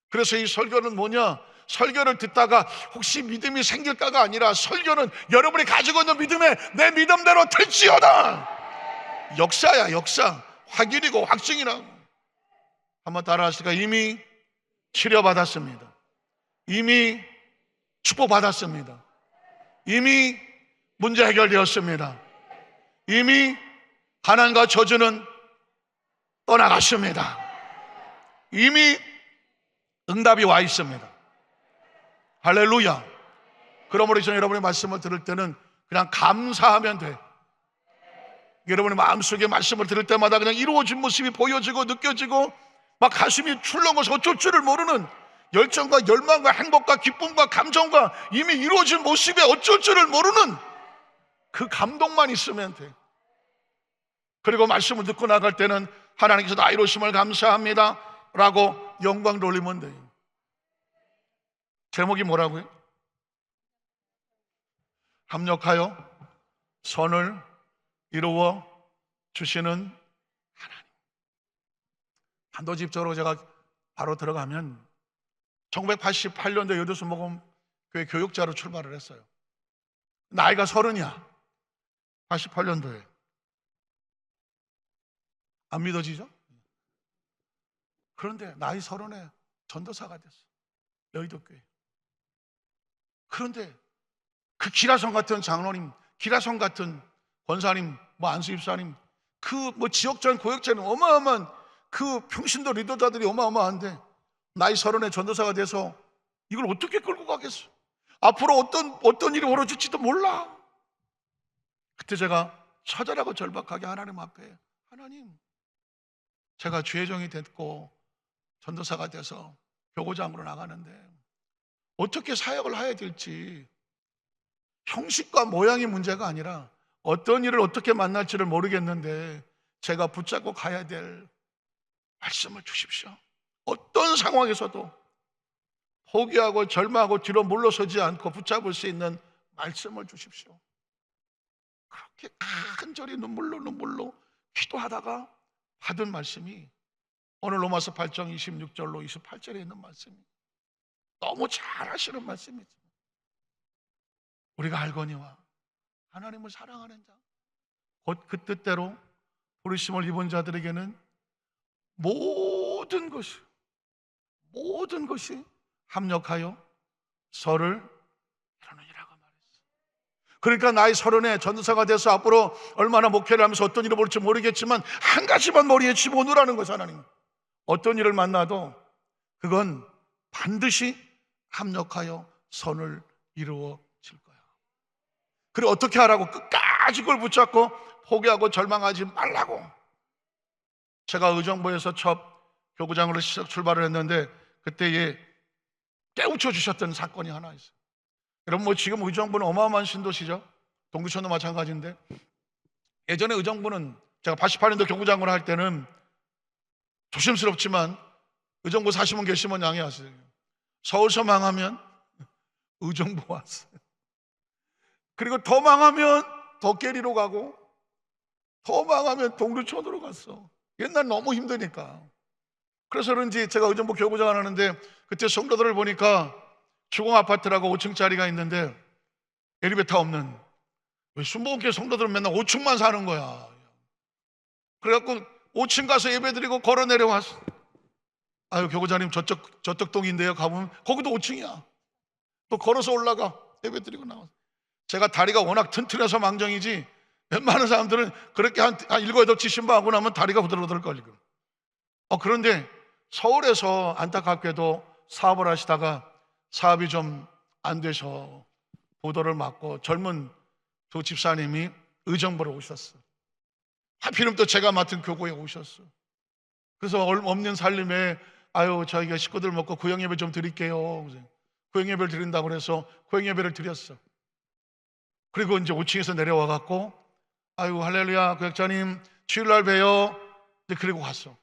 그래서 이 설교는 뭐냐? 설교를 듣다가 혹시 믿음이 생길까가 아니라 설교는 여러분이 가지고 있는 믿음에 내 믿음대로 될지어다. 역사야 역사. 확인이고 확증이라고. 한번 따라 하시니까 이미 치료받았습니다. 이미 축복받았습니다. 이미 문제 해결되었습니다. 이미 가난과 저주는 떠나갔습니다. 이미 응답이 와 있습니다. 할렐루야. 그러므로 저는 여러분의 말씀을 들을 때는 그냥 감사하면 돼. 여러분의 마음속에 말씀을 들을 때마다 그냥 이루어진 모습이 보여지고 느껴지고 막 가슴이 출렁거려서 어쩔 줄을 모르는 열정과 열망과 행복과 기쁨과 감정과 이미 이루어진 모습에 어쩔 줄을 모르는 그 감동만 있으면 돼. 그리고 말씀을 듣고 나갈 때는 하나님께서 나 이루심을 감사합니다 라고 영광 돌리면 돼요. 제목이 뭐라고요? 합력하여 선을 이루어 주시는 하나님. 단도직입적으로 제가 바로 들어가면 1988년도에 여도수목원교회 교육자로 출발을 했어요. 나이가 30이야. 88년도에. 안 믿어지죠? 그런데 나이 30에 전도사가 됐어. 여의도교회. 그런데 그 기라성 같은 장로님, 기라성 같은 권사님, 안수입사님, 그 지역장 고역자는 어마어마한 그 평신도 리더자들이 어마어마한데 나이 30에 전도사가 돼서 이걸 어떻게 끌고 가겠어? 앞으로 어떤 일이 벌어질지도 몰라. 그때 제가 처절하고 절박하게 하나님 앞에 하나님, 제가 주의 종이 됐고 전도사가 돼서 교구장으로 나가는데 어떻게 사역을 해야 될지 형식과 모양이 문제가 아니라 어떤 일을 어떻게 만날지를 모르겠는데 제가 붙잡고 가야 될 말씀을 주십시오. 어떤 상황에서도 포기하고 절망하고 뒤로 물러서지 않고 붙잡을 수 있는 말씀을 주십시오. 그렇게 간절히 눈물로 기도하다가 받은 말씀이 오늘 로마서 8장 26절로 28절에 있는 말씀이 너무 잘 하시는 말씀이죠. 우리가 알거니와 하나님을 사랑하는 자 곧 그 뜻대로 부르심을 입은 자들에게는 모든 것이 합력하여 서를 이루느니라고 말했어. 그러니까 나이 30에 전도사가 돼서 앞으로 얼마나 목회를 하면서 어떤 일을 볼지 모르겠지만 한 가지만 머리에 집어넣으라는 거죠. 하나님, 어떤 일을 만나도 그건 반드시 합력하여 선을 이루어질 거야. 그리고 어떻게 하라고? 끝까지 그걸 붙잡고 포기하고 절망하지 말라고. 제가 의정부에서 첫 교구장으로 출발을 했는데 그때에 깨우쳐 주셨던 사건이 하나 있어요. 여러분 지금 의정부는 어마어마한 신도시죠. 동두천도 마찬가지인데 예전에 의정부는 제가 88년도 교구장으로 할 때는 조심스럽지만 의정부 사시면 계시면 양해하세요. 서울서 망하면 의정부 왔어요. 그리고 더 망하면 덕계리로 가고 더 망하면 동두천으로 갔어. 옛날 너무 힘드니까. 그래서 그런지 제가 의정부 교구장을 하는데 그때 성도들을 보니까 주공 아파트라고 5층짜리가 있는데 엘리베이터 없는, 왜 순복음교회 성도들은 맨날 5층만 사는 거야. 그래갖고 5층 가서 예배드리고 걸어 내려왔어. 아유, 교구장님 저쪽 동인데요. 가보면 거기도 5층이야. 또 걸어서 올라가 예배드리고 나와. 제가 다리가 워낙 튼튼해서 망정이지 웬만한 사람들은 그렇게 한 7, 8치 신방하고 나면 다리가 부들부들 걸리고. 그런데 서울에서 안타깝게도 사업을 하시다가 사업이 좀 안 돼서 보도를 맞고 젊은 두 집사님이 의정부로 오셨어. 하필이면 또 제가 맡은 교구에 오셨어. 그래서 없는 살림에 아유, 저희가 식구들 먹고 구역예배 좀 드릴게요. 구역예배를 드린다고 그래서 구역예배를 드렸어. 그리고 이제 5층에서 내려와 갖고 아유, 할렐루야, 구역자님 주일날 봬요. 그리고 갔어.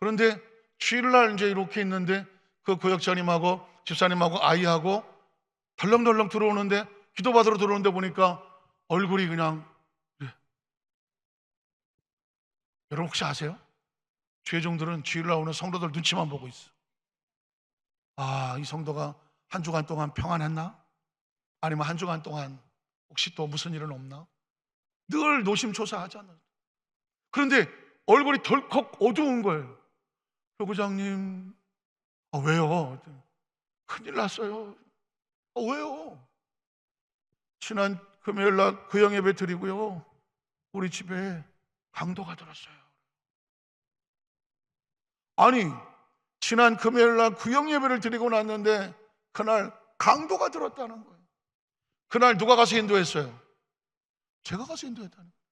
그런데 주일날 이제 이렇게 있는데 그 구역자님하고 집사님하고 아이하고 덜렁덜렁 들어오는데, 기도받으러 들어오는데 보니까 얼굴이 그냥 그래. 여러분 혹시 아세요? 죄종들은 주일날 오는 성도들 눈치만 보고 있어. 아, 이 성도가 한 주간 동안 평안했나? 아니면 한 주간 동안 혹시 또 무슨 일은 없나? 늘 노심초사하잖아. 그런데 얼굴이 덜컥 어두운 거예요. 교구장님, 왜요? 큰일 났어요. 왜요? 지난 금요일날 구역예배 드리고요, 우리 집에 강도가 들었어요. 아니, 지난 금요일날 구역예배를 드리고 났는데 그날 강도가 들었다는 거예요. 그날 누가 가서 인도했어요? 제가 가서 인도했다는 거예요.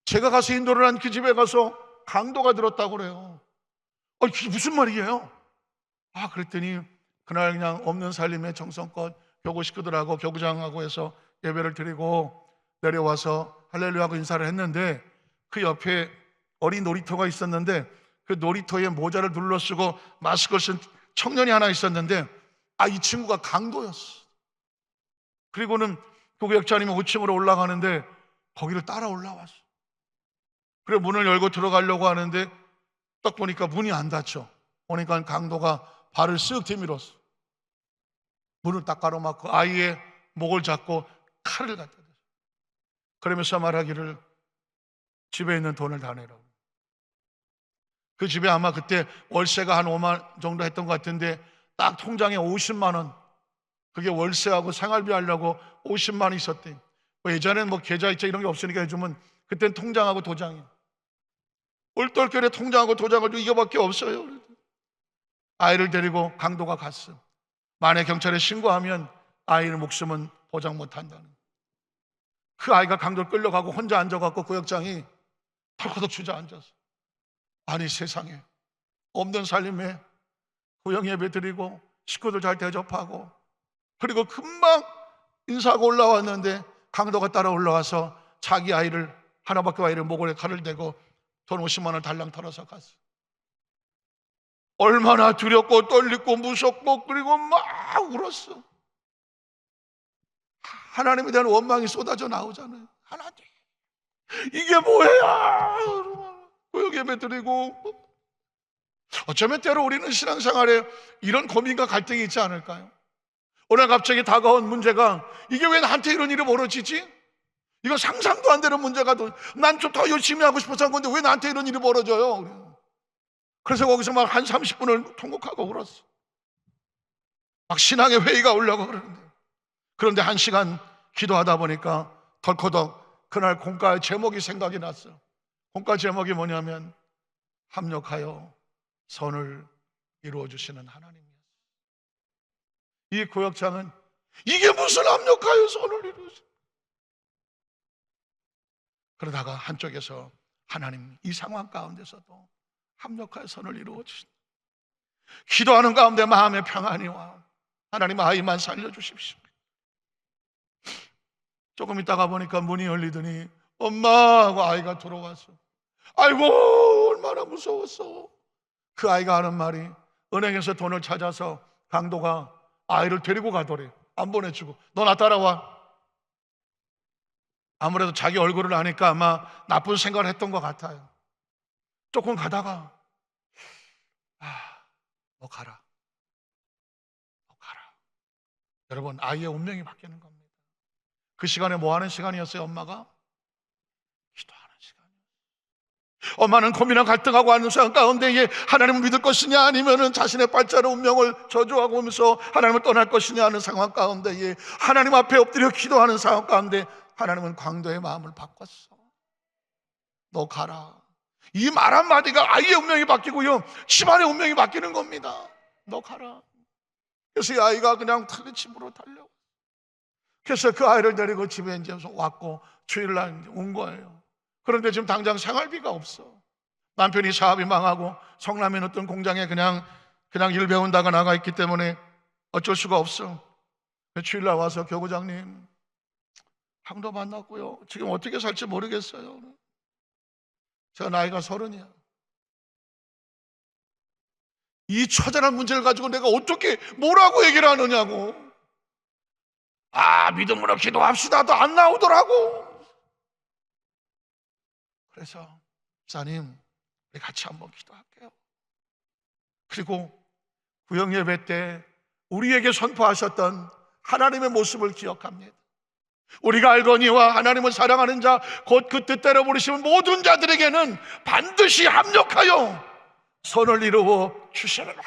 제가 가서 인도를 한 그 집에 가서 강도가 들었다고 그래요. 그게 무슨 말이에요? 그랬더니 그날 그냥 없는 살림에 정성껏 교구 식구들하고 교구장하고 해서 예배를 드리고 내려와서 할렐루야 하고 인사를 했는데 그 옆에 어린 놀이터가 있었는데 그 놀이터에 모자를 둘러쓰고 마스크를 쓴 청년이 하나 있었는데 이 친구가 강도였어. 그리고는 교구역장님이 5층으로 올라가는데 거기를 따라 올라왔어. 그래 문을 열고 들어가려고 하는데 딱 보니까 문이 안 닫혀. 보니까 강도가 발을 쓱 뒤밀었어. 문을 딱 가로막고 아이의 목을 잡고 칼을 갖다 댔어. 그러면서 말하기를 집에 있는 돈을 다 내라고. 그 집에 아마 그때 월세가 한 5만 정도 했던 것 같은데 딱 통장에 50만 원, 그게 월세하고 생활비 하려고 50만 원 있었대. 예전에는 뭐 계좌이체 이런 게 없으니까 요즘은 그때는 통장하고 도장이, 얼떨결에 통장하고 도장을 좀 이거밖에 없어요. 아이를 데리고 강도가 갔어. 만약 경찰에 신고하면 아이의 목숨은 보장 못한다는. 그 아이가 강도를 끌려가고 혼자 앉아갖고 구역장이 털커덕 주저앉았어. 아니 세상에, 없는 살림에 구역예배 드리고 식구들 잘 대접하고 그리고 금방 인사하고 올라왔는데 강도가 따라 올라와서 자기 아이를, 하나밖에 아이를 목에 칼을 대고 돈 50만 원 달랑 털어서 갔어. 얼마나 두렵고 떨리고 무섭고 그리고 막 울었어. 하나님에 대한 원망이 쏟아져 나오잖아요. 하나님, 이게 뭐야? 구역 예배 드리고. 어쩌면 때로 우리는 신앙생활에 이런 고민과 갈등이 있지 않을까요? 오늘 갑자기 다가온 문제가 이게 왜 나한테 이런 일이 벌어지지? 이거 상상도 안 되는 문제가 난 좀 더 열심히 하고 싶어서 한 건데 왜 나한테 이런 일이 벌어져요? 그래서 거기서 막 한 30분을 통곡하고 울었어. 막 신앙의 회의가 오려고 그러는데, 그런데 1시간 기도하다 보니까 덜커덕 그날 공과의 제목이 생각이 났어. 공과 제목이 뭐냐면 합력하여 선을 이루어주시는 하나님이었어. 이 구역장은 이게 무슨 합력하여 선을 이루어주시. 그러다가 한쪽에서 하나님, 이 상황 가운데서도 합력하여 선을 이루어주신다. 기도하는 가운데 마음의 평안이 와. 하나님, 아이만 살려주십시오. 조금 있다가 보니까 문이 열리더니 엄마 하고 아이가 들어와서, 아이고 얼마나 무서웠어. 그 아이가 하는 말이, 은행에서 돈을 찾아서 강도가 아이를 데리고 가더래. 안 보내주고. 너 나 따라와. 아무래도 자기 얼굴을 아니까 아마 나쁜 생각을 했던 것 같아요. 조금 가다가 너 가라. 너 가라. 여러분, 아이의 운명이 바뀌는 겁니다. 그 시간에 뭐 하는 시간이었어요? 엄마가 기도하는 시간이었어요. 엄마는 고민하고 갈등하고 하는 시간 가운데에 하나님을 믿을 것이냐 아니면 자신의 발자루 운명을 저주하고 오면서 하나님을 떠날 것이냐 하는 상황 가운데에 하나님 앞에 엎드려 기도하는 상황 가운데 하나님은 광도의 마음을 바꿨어. 너 가라. 이 말 한마디가 아이의 운명이 바뀌고요, 집안의 운명이 바뀌는 겁니다. 너 가라. 그래서 이 아이가 그냥 집으로 달려. 그래서 그 아이를 데리고 집에 이제 왔고 주일날 온 거예요. 그런데 지금 당장 생활비가 없어. 남편이 사업이 망하고 성남에 어떤 공장에 그냥 일 배운다가 나가 있기 때문에 어쩔 수가 없어. 주일날 와서 교구장님, 황도 만났고요, 지금 어떻게 살지 모르겠어요. 제가 나이가 30이야. 이 처절한 문제를 가지고 내가 어떻게 뭐라고 얘기를 하느냐고. 믿음으로 기도합시다도 안 나오더라고. 그래서 목사님, 우리 같이 한번 기도할게요. 그리고 구역 예배 때 우리에게 선포하셨던 하나님의 모습을 기억합니다. 우리가 알거니와 하나님을 사랑하는 자 곧 그 뜻대로 부르시는 모든 자들에게는 반드시 합력하여 선을 이루어 주시리라.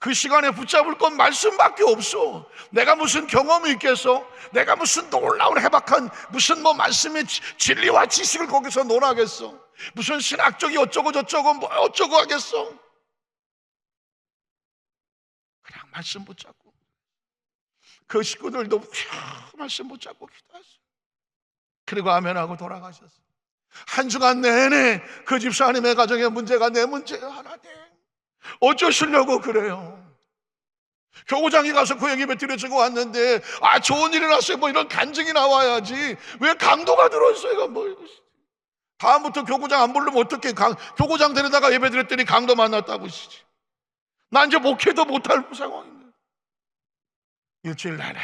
그 시간에 붙잡을 건 말씀밖에 없어. 내가 무슨 경험이 있겠어? 내가 무슨 놀라운 해박한 무슨 말씀의 진리와 지식을 거기서 논하겠어? 무슨 신학적이 어쩌고 저쩌고 뭐 어쩌고 하겠어? 그냥 말씀 붙잡고, 그 식구들도 말씀 붙잡고 기도했어요. 그리고 아멘하고 돌아가셨어요. 한 주간 내내 그 집사님의 가정의 문제가 내 문제예요. 하나님, 어쩌시려고 그래요? 교구장에 가서 구역예배 드려주고 왔는데 좋은 일이 났어요 뭐 이런 간증이 나와야지 왜 강도가 들어있어요? 다음부터 교구장 안 부르면 어떻게 교구장 데려다가 예배 드렸더니 강도 만났다고 시지. 난 이제 목회도 못할 상황인데. 일주일날에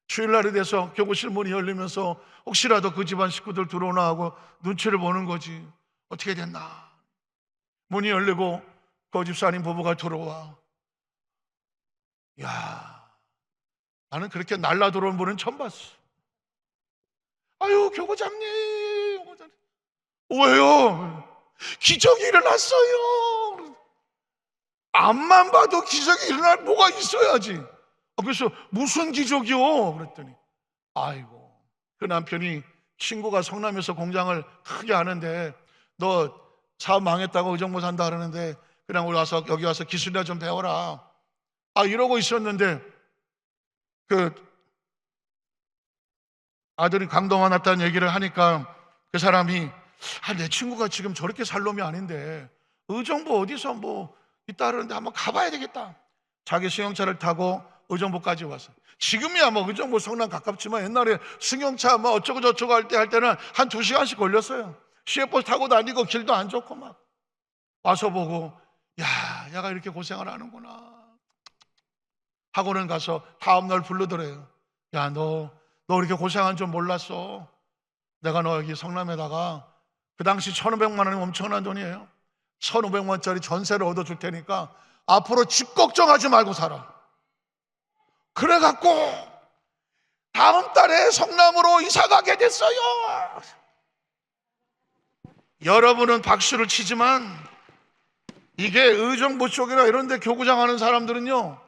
주일날이 돼서 교구실 문이 열리면서 혹시라도 그 집안 식구들 들어오나 하고 눈치를 보는 거지. 어떻게 됐나. 문이 열리고 그 집사님 부부가 들어와. 나는 그렇게 날라 들어온 분은 처음 봤어. 교구장님. 왜요? 기적이 일어났어요. 앞만 봐도 기적이 일어날 뭐가 있어야지. 그래서 무슨 기적이요? 그랬더니 그 남편이 친구가 성남에서 공장을 크게 하는데 너 사업 망했다고 의정 못 산다 그러는데 그냥 여기 와서 기술이나 좀 배워라. 이러고 있었는데 그 아들이 강도 만났다는 얘기를 하니까 그 사람이 내 친구가 지금 저렇게 살 놈이 아닌데 의정부 어디서 있다 그러는데 한번 가봐야 되겠다. 자기 승용차를 타고 의정부까지 왔어요. 지금이야 의정부 성남 가깝지만 옛날에 승용차 어쩌고 저쩌고 할 때는 한 2시간씩 걸렸어요. 시외버스 타고 다니고 길도 안 좋고 와서 보고 얘가 이렇게 고생을 하는구나 하고는 가서 다음날 부르더래요. 너 이렇게 고생한 줄 몰랐어. 내가 너 여기 성남에다가 그 당시 1,500만 원이면 엄청난 돈이에요. 1,500만 원짜리 전세를 얻어줄 테니까 앞으로 집 걱정하지 말고 살아. 그래갖고 다음 달에 성남으로 이사가게 됐어요. 여러분은 박수를 치지만 이게 의정부 쪽이나 이런 데 교구장 하는 사람들은요,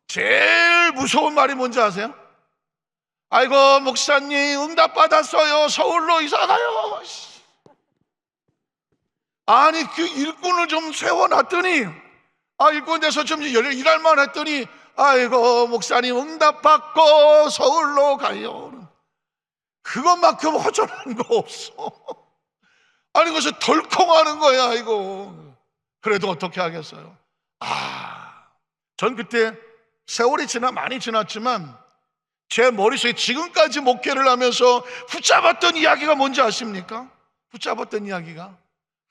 제일 무서운 말이 뭔지 아세요? 목사님 응답 받았어요. 서울로 이사가요. 그 일꾼을 좀 세워놨더니 일꾼 돼서 좀 일할만 했더니 목사님 응답받고 서울로 가요. 그것만큼 허전한 거 없어. 그래서 덜컹하는 거야. 그래도 어떻게 하겠어요? 전 그때 세월이 많이 지났지만 제 머릿속에 지금까지 목회를 하면서 붙잡았던 이야기가 뭔지 아십니까? 붙잡았던 이야기가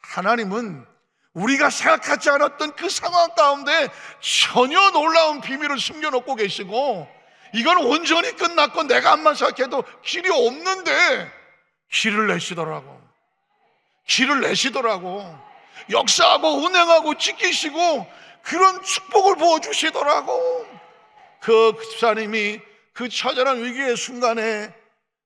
하나님은 우리가 생각하지 않았던 그 상황 가운데 전혀 놀라운 비밀을 숨겨놓고 계시고, 이건 온전히 끝났고 내가 암만 생각해도 길이 없는데 길을 내시더라고. 길을 내시더라고. 역사하고 운행하고 지키시고 그런 축복을 부어주시더라고. 그 집사님이 그 처절한 위기의 순간에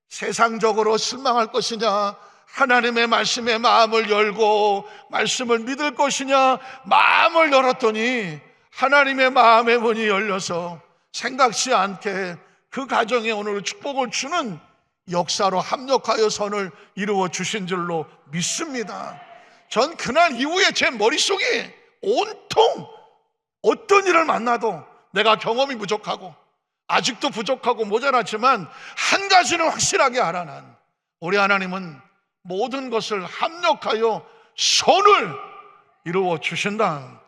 세상적으로 실망할 것이냐, 하나님의 말씀에 마음을 열고 말씀을 믿을 것이냐, 마음을 열었더니 하나님의 마음의 문이 열려서 생각지 않게 그 가정에 오늘 축복을 주는 역사로 합력하여 선을 이루어 주신 줄로 믿습니다. 전 그날 이후에 제 머릿속에 온통 어떤 일을 만나도 내가 경험이 부족하고 아직도 부족하고 모자라지만 한 가지는 확실하게 알아. 난 우리 하나님은 모든 것을 합력하여 선을 이루어 주신다.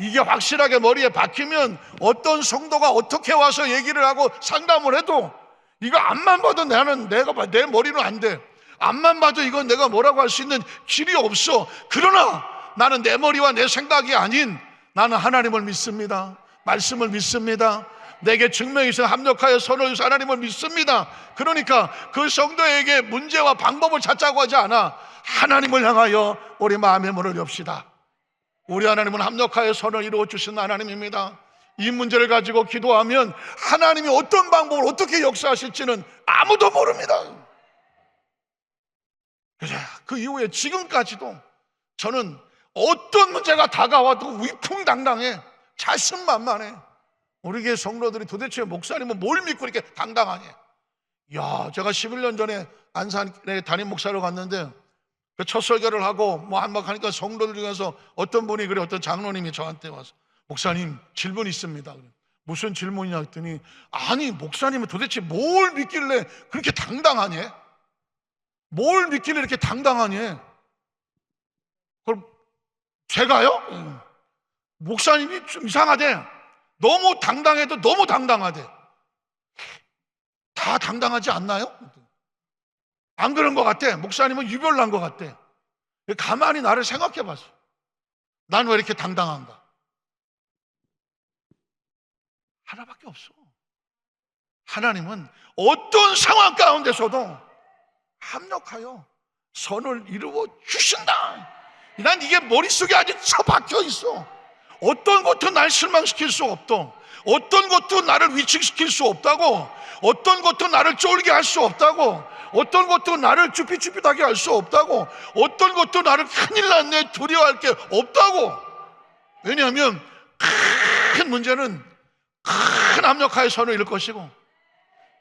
이게 확실하게 머리에 박히면 어떤 성도가 어떻게 와서 얘기를 하고 상담을 해도 이거 앞만 봐도 내 머리는 안 돼. 앞만 봐도 이건 내가 뭐라고 할 수 있는 길이 없어. 그러나 나는 내 머리와 내 생각이 아닌, 나는 하나님을 믿습니다. 말씀을 믿습니다. 내게 증명해서 합력하여 선을 주신 하나님을 믿습니다. 그러니까 그 성도에게 문제와 방법을 찾자고 하지 않아 하나님을 향하여 우리 마음의 문을 엽시다. 우리 하나님은 합력하여 선을 이루어 주신 하나님입니다. 이 문제를 가지고 기도하면 하나님이 어떤 방법을 어떻게 역사하실지는 아무도 모릅니다. 그래서 그 이후에 지금까지도 저는 어떤 문제가 다가와도 위풍당당해, 자신만만해. 우리 교회 성도들이 도대체 목사님은 뭘 믿고 이렇게 당당하냐. 야, 제가 11년 전에 안산에 담임 목사로 갔는데 그 첫 설교를 하고 뭐 한번 하니까 성도들 중에서 어떤 분이 그래, 어떤 장로님이 저한테 와서 목사님 질문 있습니다. 무슨 질문이냐 했더니, 아니 목사님은 도대체 뭘 믿길래 그렇게 당당하냐? 뭘 믿길래 이렇게 당당하냐? 그럼 제가요? 목사님이 좀 이상하대. 너무 당당해도 너무 당당하대. 다 당당하지 않나요? 안 그런 것 같아. 목사님은 유별난 것 같아. 가만히 나를 생각해 봤어. 난 왜 이렇게 당당한가? 하나밖에 없어. 하나님은 어떤 상황 가운데서도 합력하여 선을 이루어 주신다. 난 이게 머릿속에 아주 처박혀 있어. 어떤 것도 날 실망시킬 수 없고, 어떤 것도 나를 위축시킬 수 없다고, 어떤 것도 나를 쫄게 할 수 없다고, 어떤 것도 나를 쭈삣쭈삣하게 할 수 없다고, 어떤 것도 나를 큰일 났네 두려워할 게 없다고. 왜냐하면 큰 문제는 큰 합력하여 선을 이룰 것이고,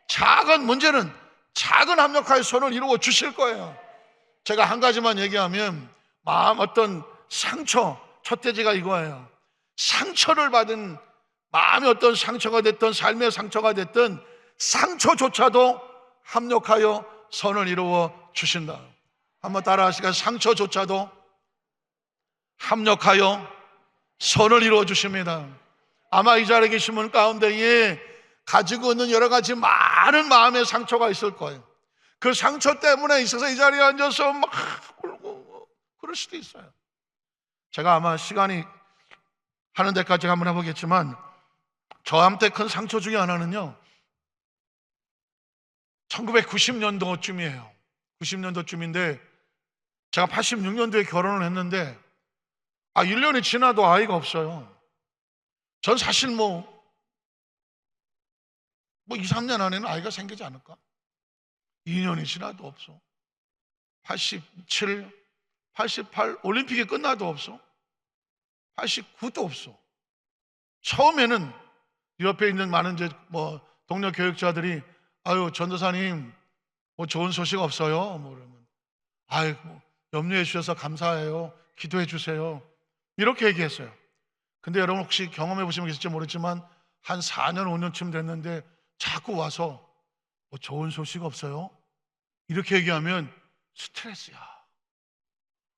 작은 문제는 작은 합력하여 선을 이루어 주실 거예요. 제가 한 가지만 얘기하면, 마음 어떤 상처, 첫째지가 이거예요. 상처를 받은 마음이 어떤 상처가 됐든 삶의 상처가 됐든 상처조차도 합력하여 선을 이루어 주신다. 한번 따라 하시겠습니다. 상처조차도 합력하여 선을 이루어 주십니다. 아마 이 자리에 계신 분 가운데에 가지고 있는 여러 가지 많은 마음의 상처가 있을 거예요. 그 상처 때문에 있어서 이 자리에 앉아서 막 울고 그럴 수도 있어요. 제가 아마 시간이 하는 데까지 한번 해보겠지만, 저한테 큰 상처 중에 하나는요, 1990년도쯤이에요. 90년도쯤인데 제가 86년도에 결혼을 했는데 1년이 지나도 아이가 없어요. 전 사실 뭐 2, 3년 안에는 아이가 생기지 않을까? 2년이 지나도 없어. 87, 88 올림픽이 끝나도 없어. 89도 없어. 처음에는 옆에 있는 많은 동료 교육자들이, 아유 전도사님 뭐 좋은 소식 없어요? 뭐 그러면, 아이고 염려해 주셔서 감사해요. 기도해 주세요. 이렇게 얘기했어요. 근데 여러분 혹시 경험해 보시면 계실지 모르지만 한 4년 5년쯤 됐는데 자꾸 와서 뭐 좋은 소식 없어요? 이렇게 얘기하면 스트레스야.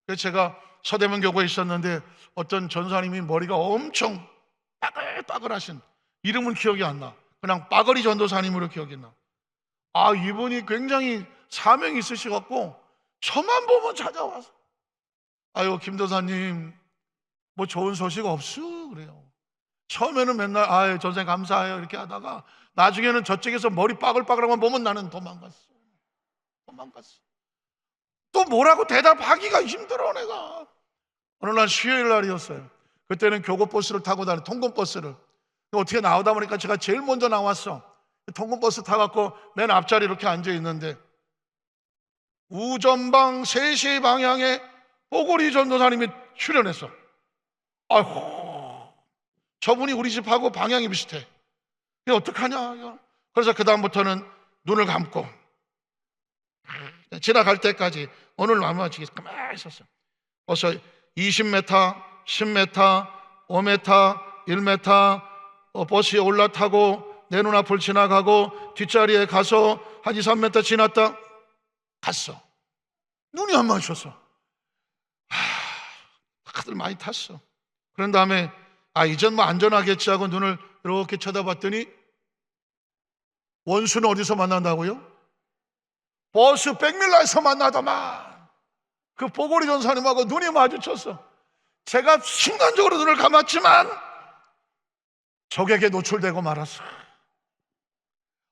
그래서 제가 서대문 교구에 있었는데 어떤 전사님이 머리가 엄청 빠글빠글하신, 이름은 기억이 안 나. 그냥 빠거리 전도사님으로 기억이 나. 이분이 굉장히 사명이 있으셔갖고 저만 보면 찾아와서, 아유 김도사님 뭐 좋은 소식 없어 그래요. 처음에는 맨날 아유 전생 감사해요 이렇게 하다가 나중에는 저쪽에서 머리 빠글빠글하면 보면 나는 도망갔어. 또 뭐라고 대답하기가 힘들어 내가. 어느 날 수요일 날이었어요. 그때는 교고버스를 타고 다니는 통근버스를. 어떻게 나오다 보니까 제가 제일 먼저 나왔어. 통근버스 타갖고 맨 앞자리 이렇게 앉아 있는데 우전방 3시 방향에 뽀고리 전도사님이 출연했어. 아이고, 저분이 우리 집하고 방향이 비슷해. 이게 어떡하냐. 그래서 그 다음부터는 눈을 감고 지나갈 때까지 오늘 남아지게 가만히 있었어. 벌써 20m, 10m, 5m, 1m 버스에 올라타고 내 눈앞을 지나가고 뒷자리에 가서 한 2, 3m 지났다 갔어. 눈이 안 마주쳤어. 다들 많이 탔어. 그런 다음에 이젠 뭐 안전하겠지 하고 눈을 이렇게 쳐다봤더니 원수는 어디서 만난다고요? 버스 백밀라에서 만나더만. 그 뽀고리 전사님하고 눈이 마주쳤어. 제가 순간적으로 눈을 감았지만 적에게 노출되고 말았어.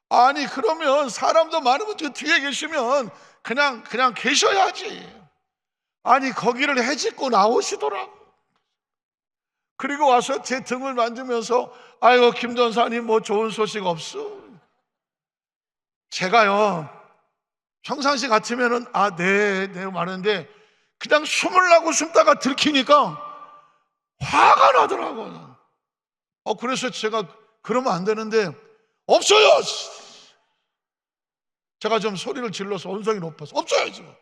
아니 그러면 사람도 많으면 저 뒤에 계시면 그냥 계셔야지. 아니 거기를 헤집고 나오시더라고. 그리고 와서 제 등을 만지면서 아이고 김 전사님 뭐 좋은 소식 없어. 제가요 평상시 같으면은 네 많은데 그냥 숨으려고 숨다가 들키니까 화가 나더라고요. 그래서 제가 그러면 안 되는데 없어요. 제가 좀 소리를 질러서 언성이 높아서 없어요 지금.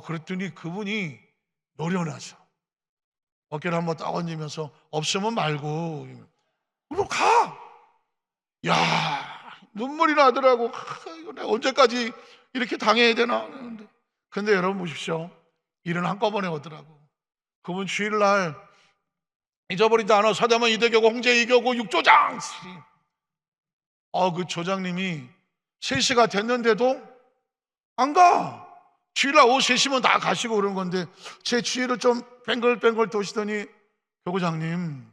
그랬더니 그분이 노련하죠. 어깨를 한번 딱 얹으면서 없으면 말고 그럼 가. 야 눈물이 나더라고. 이거 내가 언제까지 이렇게 당해야 되나. 근데 여러분 보십시오. 일은 한꺼번에 오더라고. 그분 주일날 잊어버리지 않아. 서대문 이대교구 홍제 이교구 6조장. 그 조장님이 3시가 됐는데도 안 가. 주일날 오후 3시면 다 가시고 그런 건데 제 주위를 좀 뱅글뱅글 도시더니 교구장님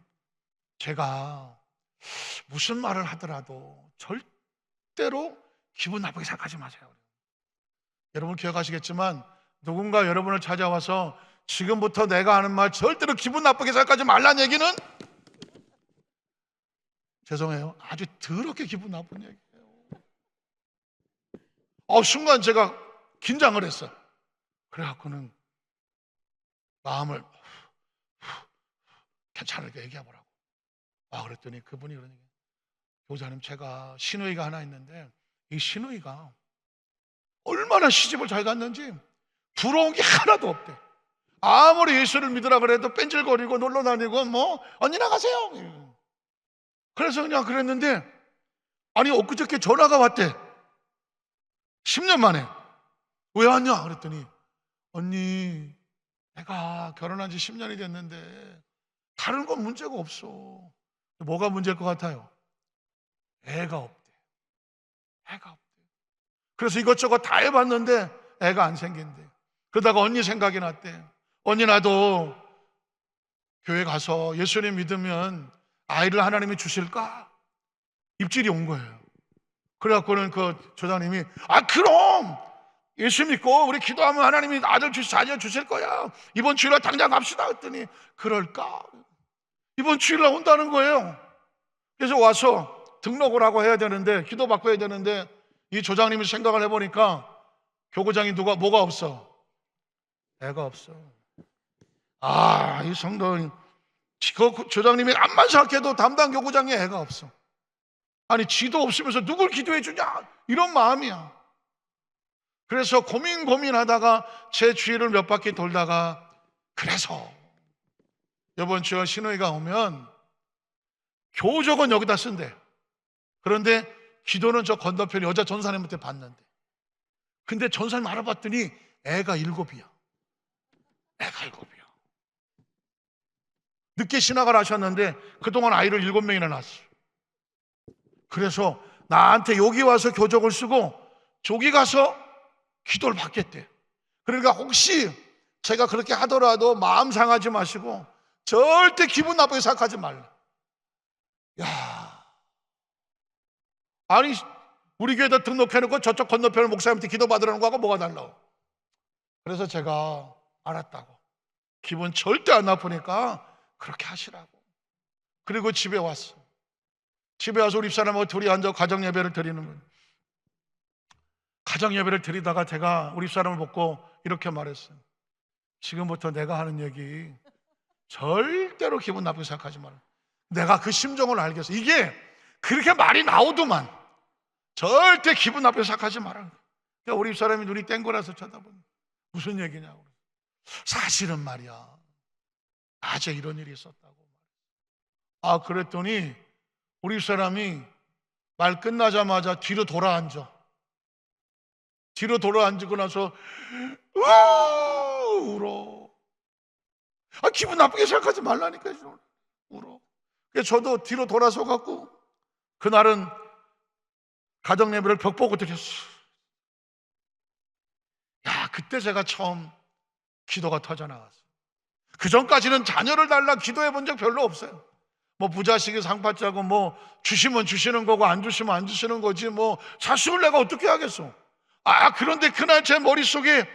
제가 무슨 말을 하더라도 절대로 기분 나쁘게 생각하지 마세요. 여러분 기억하시겠지만 누군가 여러분을 찾아와서 지금부터 내가 하는 말 절대로 기분 나쁘게 생각하지 말라는 얘기는 죄송해요 아주 더럽게 기분 나쁜 얘기예요. 순간 제가 긴장을 했어. 그래갖고는 마음을 괜찮을까 얘기해보라고. 그랬더니 그분이 그러는 거예요. 교사님 제가 시누이가 하나 있는데 이 시누이가 얼마나 시집을 잘 갔는지 부러운 게 하나도 없대. 아무리 예수를 믿으라 그래도 뺀질거리고 놀러 다니고 뭐 언니 나가세요. 그래서 그냥 그랬는데 엊그저께 전화가 왔대. 10년 만에. 왜 왔냐 그랬더니 언니 내가 결혼한 지 10년이 됐는데 다른 건 문제가 없어. 뭐가 문제일 것 같아요? 애가 없대. 그래서 이것저것 다 해봤는데 애가 안 생긴대. 그러다가 언니 생각이 났대. 언니 나도 교회 가서 예수님 믿으면 아이를 하나님이 주실까? 입질이 온 거예요. 그래갖고는 그 조장님이 그럼 예수 믿고 우리 기도하면 하나님이 아들 자녀 주실 거야. 이번 주일날 당장 갑시다 했더니 그럴까? 이번 주일날 온다는 거예요. 그래서 와서 등록을 하고 해야 되는데 기도받고 해야 되는데 이 조장님이 생각을 해보니까 교구장이 뭐가 없어? 애가 없어. 이 성도는 그 조장님이 암만 생각해도 담당 교구장에 애가 없어. 지도 없으면서 누굴 기도해 주냐 이런 마음이야. 그래서 고민하다가 제 주위를 몇 바퀴 돌다가 그래서 이번 주에 신우이가 오면 교적은 여기다 쓴대. 그런데 기도는 저 건너편 여자 전사님한테 받는데 근데 전사님 알아봤더니 애가 7이야. 늦게 신학을 하셨는데 그동안 아이를 7명이나 낳았어. 그래서 나한테 여기 와서 교적을 쓰고 저기 가서 기도를 받겠대. 그러니까 혹시 제가 그렇게 하더라도 마음 상하지 마시고 절대 기분 나쁘게 생각하지 말라. 야, 아니 우리 교회다 등록해놓고 저쪽 건너편 목사님한테 기도받으라는 거하고 뭐가 달라? 그래서 제가 알았다고. 기분 절대 안 나쁘니까 그렇게 하시라고. 그리고 집에 왔어. 집에 와서 우리 집사람하고 둘이 앉아 가정 예배를 드리는 거예요. 가정 예배를 드리다가 제가 우리 집사람을 보고 이렇게 말했어요. 지금부터 내가 하는 얘기 절대로 기분 나쁘게 생각하지 마라. 내가 그 심정을 알겠어. 이게 그렇게 말이 나오더만 절대 기분 나쁘게 생각하지 마라. 그러니까 우리 집사람이 눈이 땡그라서 쳐다보니 무슨 얘기냐고. 사실은 말이야, 낮에 이런 일이 있었다고. 아, 그랬더니 우리 집사람이 말 끝나자마자 뒤로 돌아앉아. 뒤로 돌아앉고 나서 울어. 아, 기분 나쁘게 생각하지 말라니까요. 울어. 그래서 저도 뒤로 돌아서 갖고 그날은 가정 예배를 벽 보고 드렸어. 야, 그때 제가 처음 기도가 터져나갔어. 그 전까지는 자녀를 달라 기도해 본 적 별로 없어요. 뭐 부자식이 상 받자고 뭐 주시면 주시는 거고 안 주시면 안 주시는 거지 뭐 자식을 내가 어떻게 하겠어. 아, 그런데 그날 제 머릿속에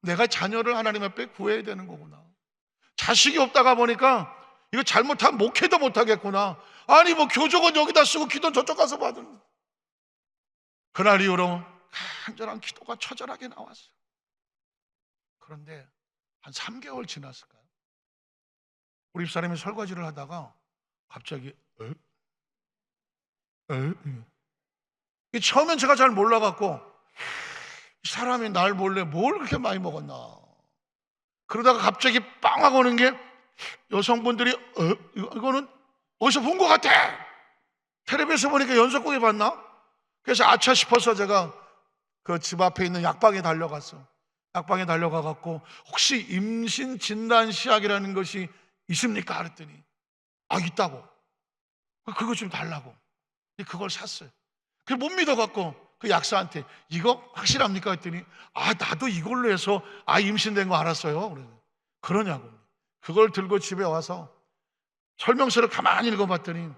내가 자녀를 하나님 앞에 구해야 되는 거구나. 자식이 없다가 보니까 이거 잘못하면 목회도 못하겠구나. 아니 뭐 교족은 여기다 쓰고 기도는 저쪽 가서 받은. 그날 이후로 간절한 기도가 처절하게 나왔어요. 그런데 한 3개월 지났을까요? 우리 집사람이 설거지를 하다가 갑자기 처음엔 제가 잘 몰라갖고 이 사람이 날 몰래 뭘 그렇게 많이 먹었나. 그러다가 갑자기 빵 하고 오는 게 여성분들이 이거는 어디서 본 것 같아. 텔레비에서 보니까 연속극에 봤나? 그래서 아차 싶어서 제가 그 집 앞에 있는 약방에 달려갔어. 약방에 달려가갖고 혹시 임신 진단 시약이라는 것이 있습니까? 그랬더니 있다고. 그거 좀 달라고. 그걸 샀어요. 그걸 못 믿어갖고 그 약사한테 이거 확실합니까? 했더니 나도 이걸로 해서 임신된 거 알았어요. 그러냐고. 그걸 들고 집에 와서 설명서를 가만히 읽어봤더니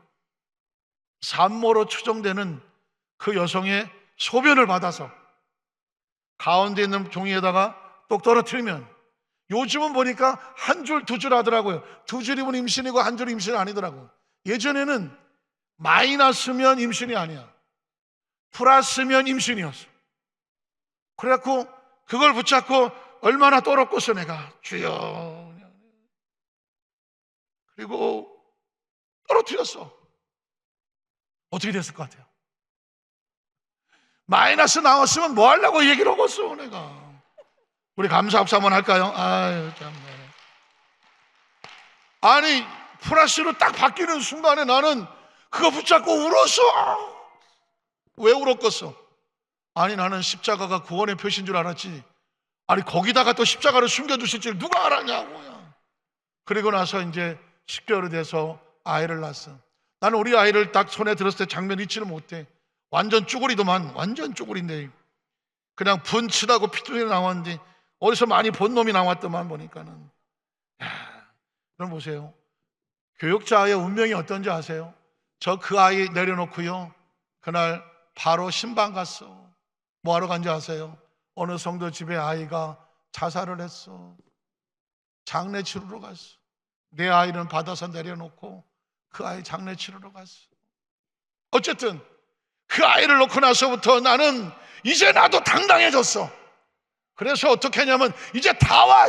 산모로 추정되는 그 여성의 소변을 받아서 가운데 있는 종이에다가 똑 떨어뜨리면, 요즘은 보니까 한 줄, 두 줄 하더라고요. 두 줄이면 임신이고 한 줄 임신이 아니더라고요. 예전에는 마이너스면 임신이 아니야. 플러스면 임신이었어. 그래갖고 그걸 붙잡고 얼마나 떨었겠어 내가. 주여. 그리고 떨어뜨렸어. 어떻게 됐을 것 같아요? 마이너스 나왔으면 뭐 하려고 얘기를 하겠어 내가. 우리 감사 합사 한번 할까요? 아유 참네. 아니 플러스로 딱 바뀌는 순간에 나는 그거 붙잡고 울었어. 왜 울었겠어? 아니 나는 십자가가 구원의 표시인 줄 알았지. 아니 거기다가 또 십자가를 숨겨주실 줄 누가 알았냐고요. 그리고 나서 이제 10개월이 돼서 아이를 낳았어. 나는 우리 아이를 딱 손에 들었을 때 장면 잊지를 못해. 완전 쭈구리더만. 완전 쭈구리인데 그냥 분칠하고 피투리 나왔는데 어디서 많이 본 놈이 나왔더만 보니까는. 그럼 보세요. 교육자의 운명이 어떤지 아세요? 저 그 아이 내려놓고요 그날 바로 신방 갔어. 뭐하러 간지 아세요? 어느 성도 집에 아이가 자살을 했어. 장례 치르러 갔어. 내 아이는 받아서 내려놓고 그 아이 장례 치르러 갔어. 어쨌든 그 아이를 놓고 나서부터 나는 이제 나도 당당해졌어. 그래서 어떻게 하냐면 이제 다 와.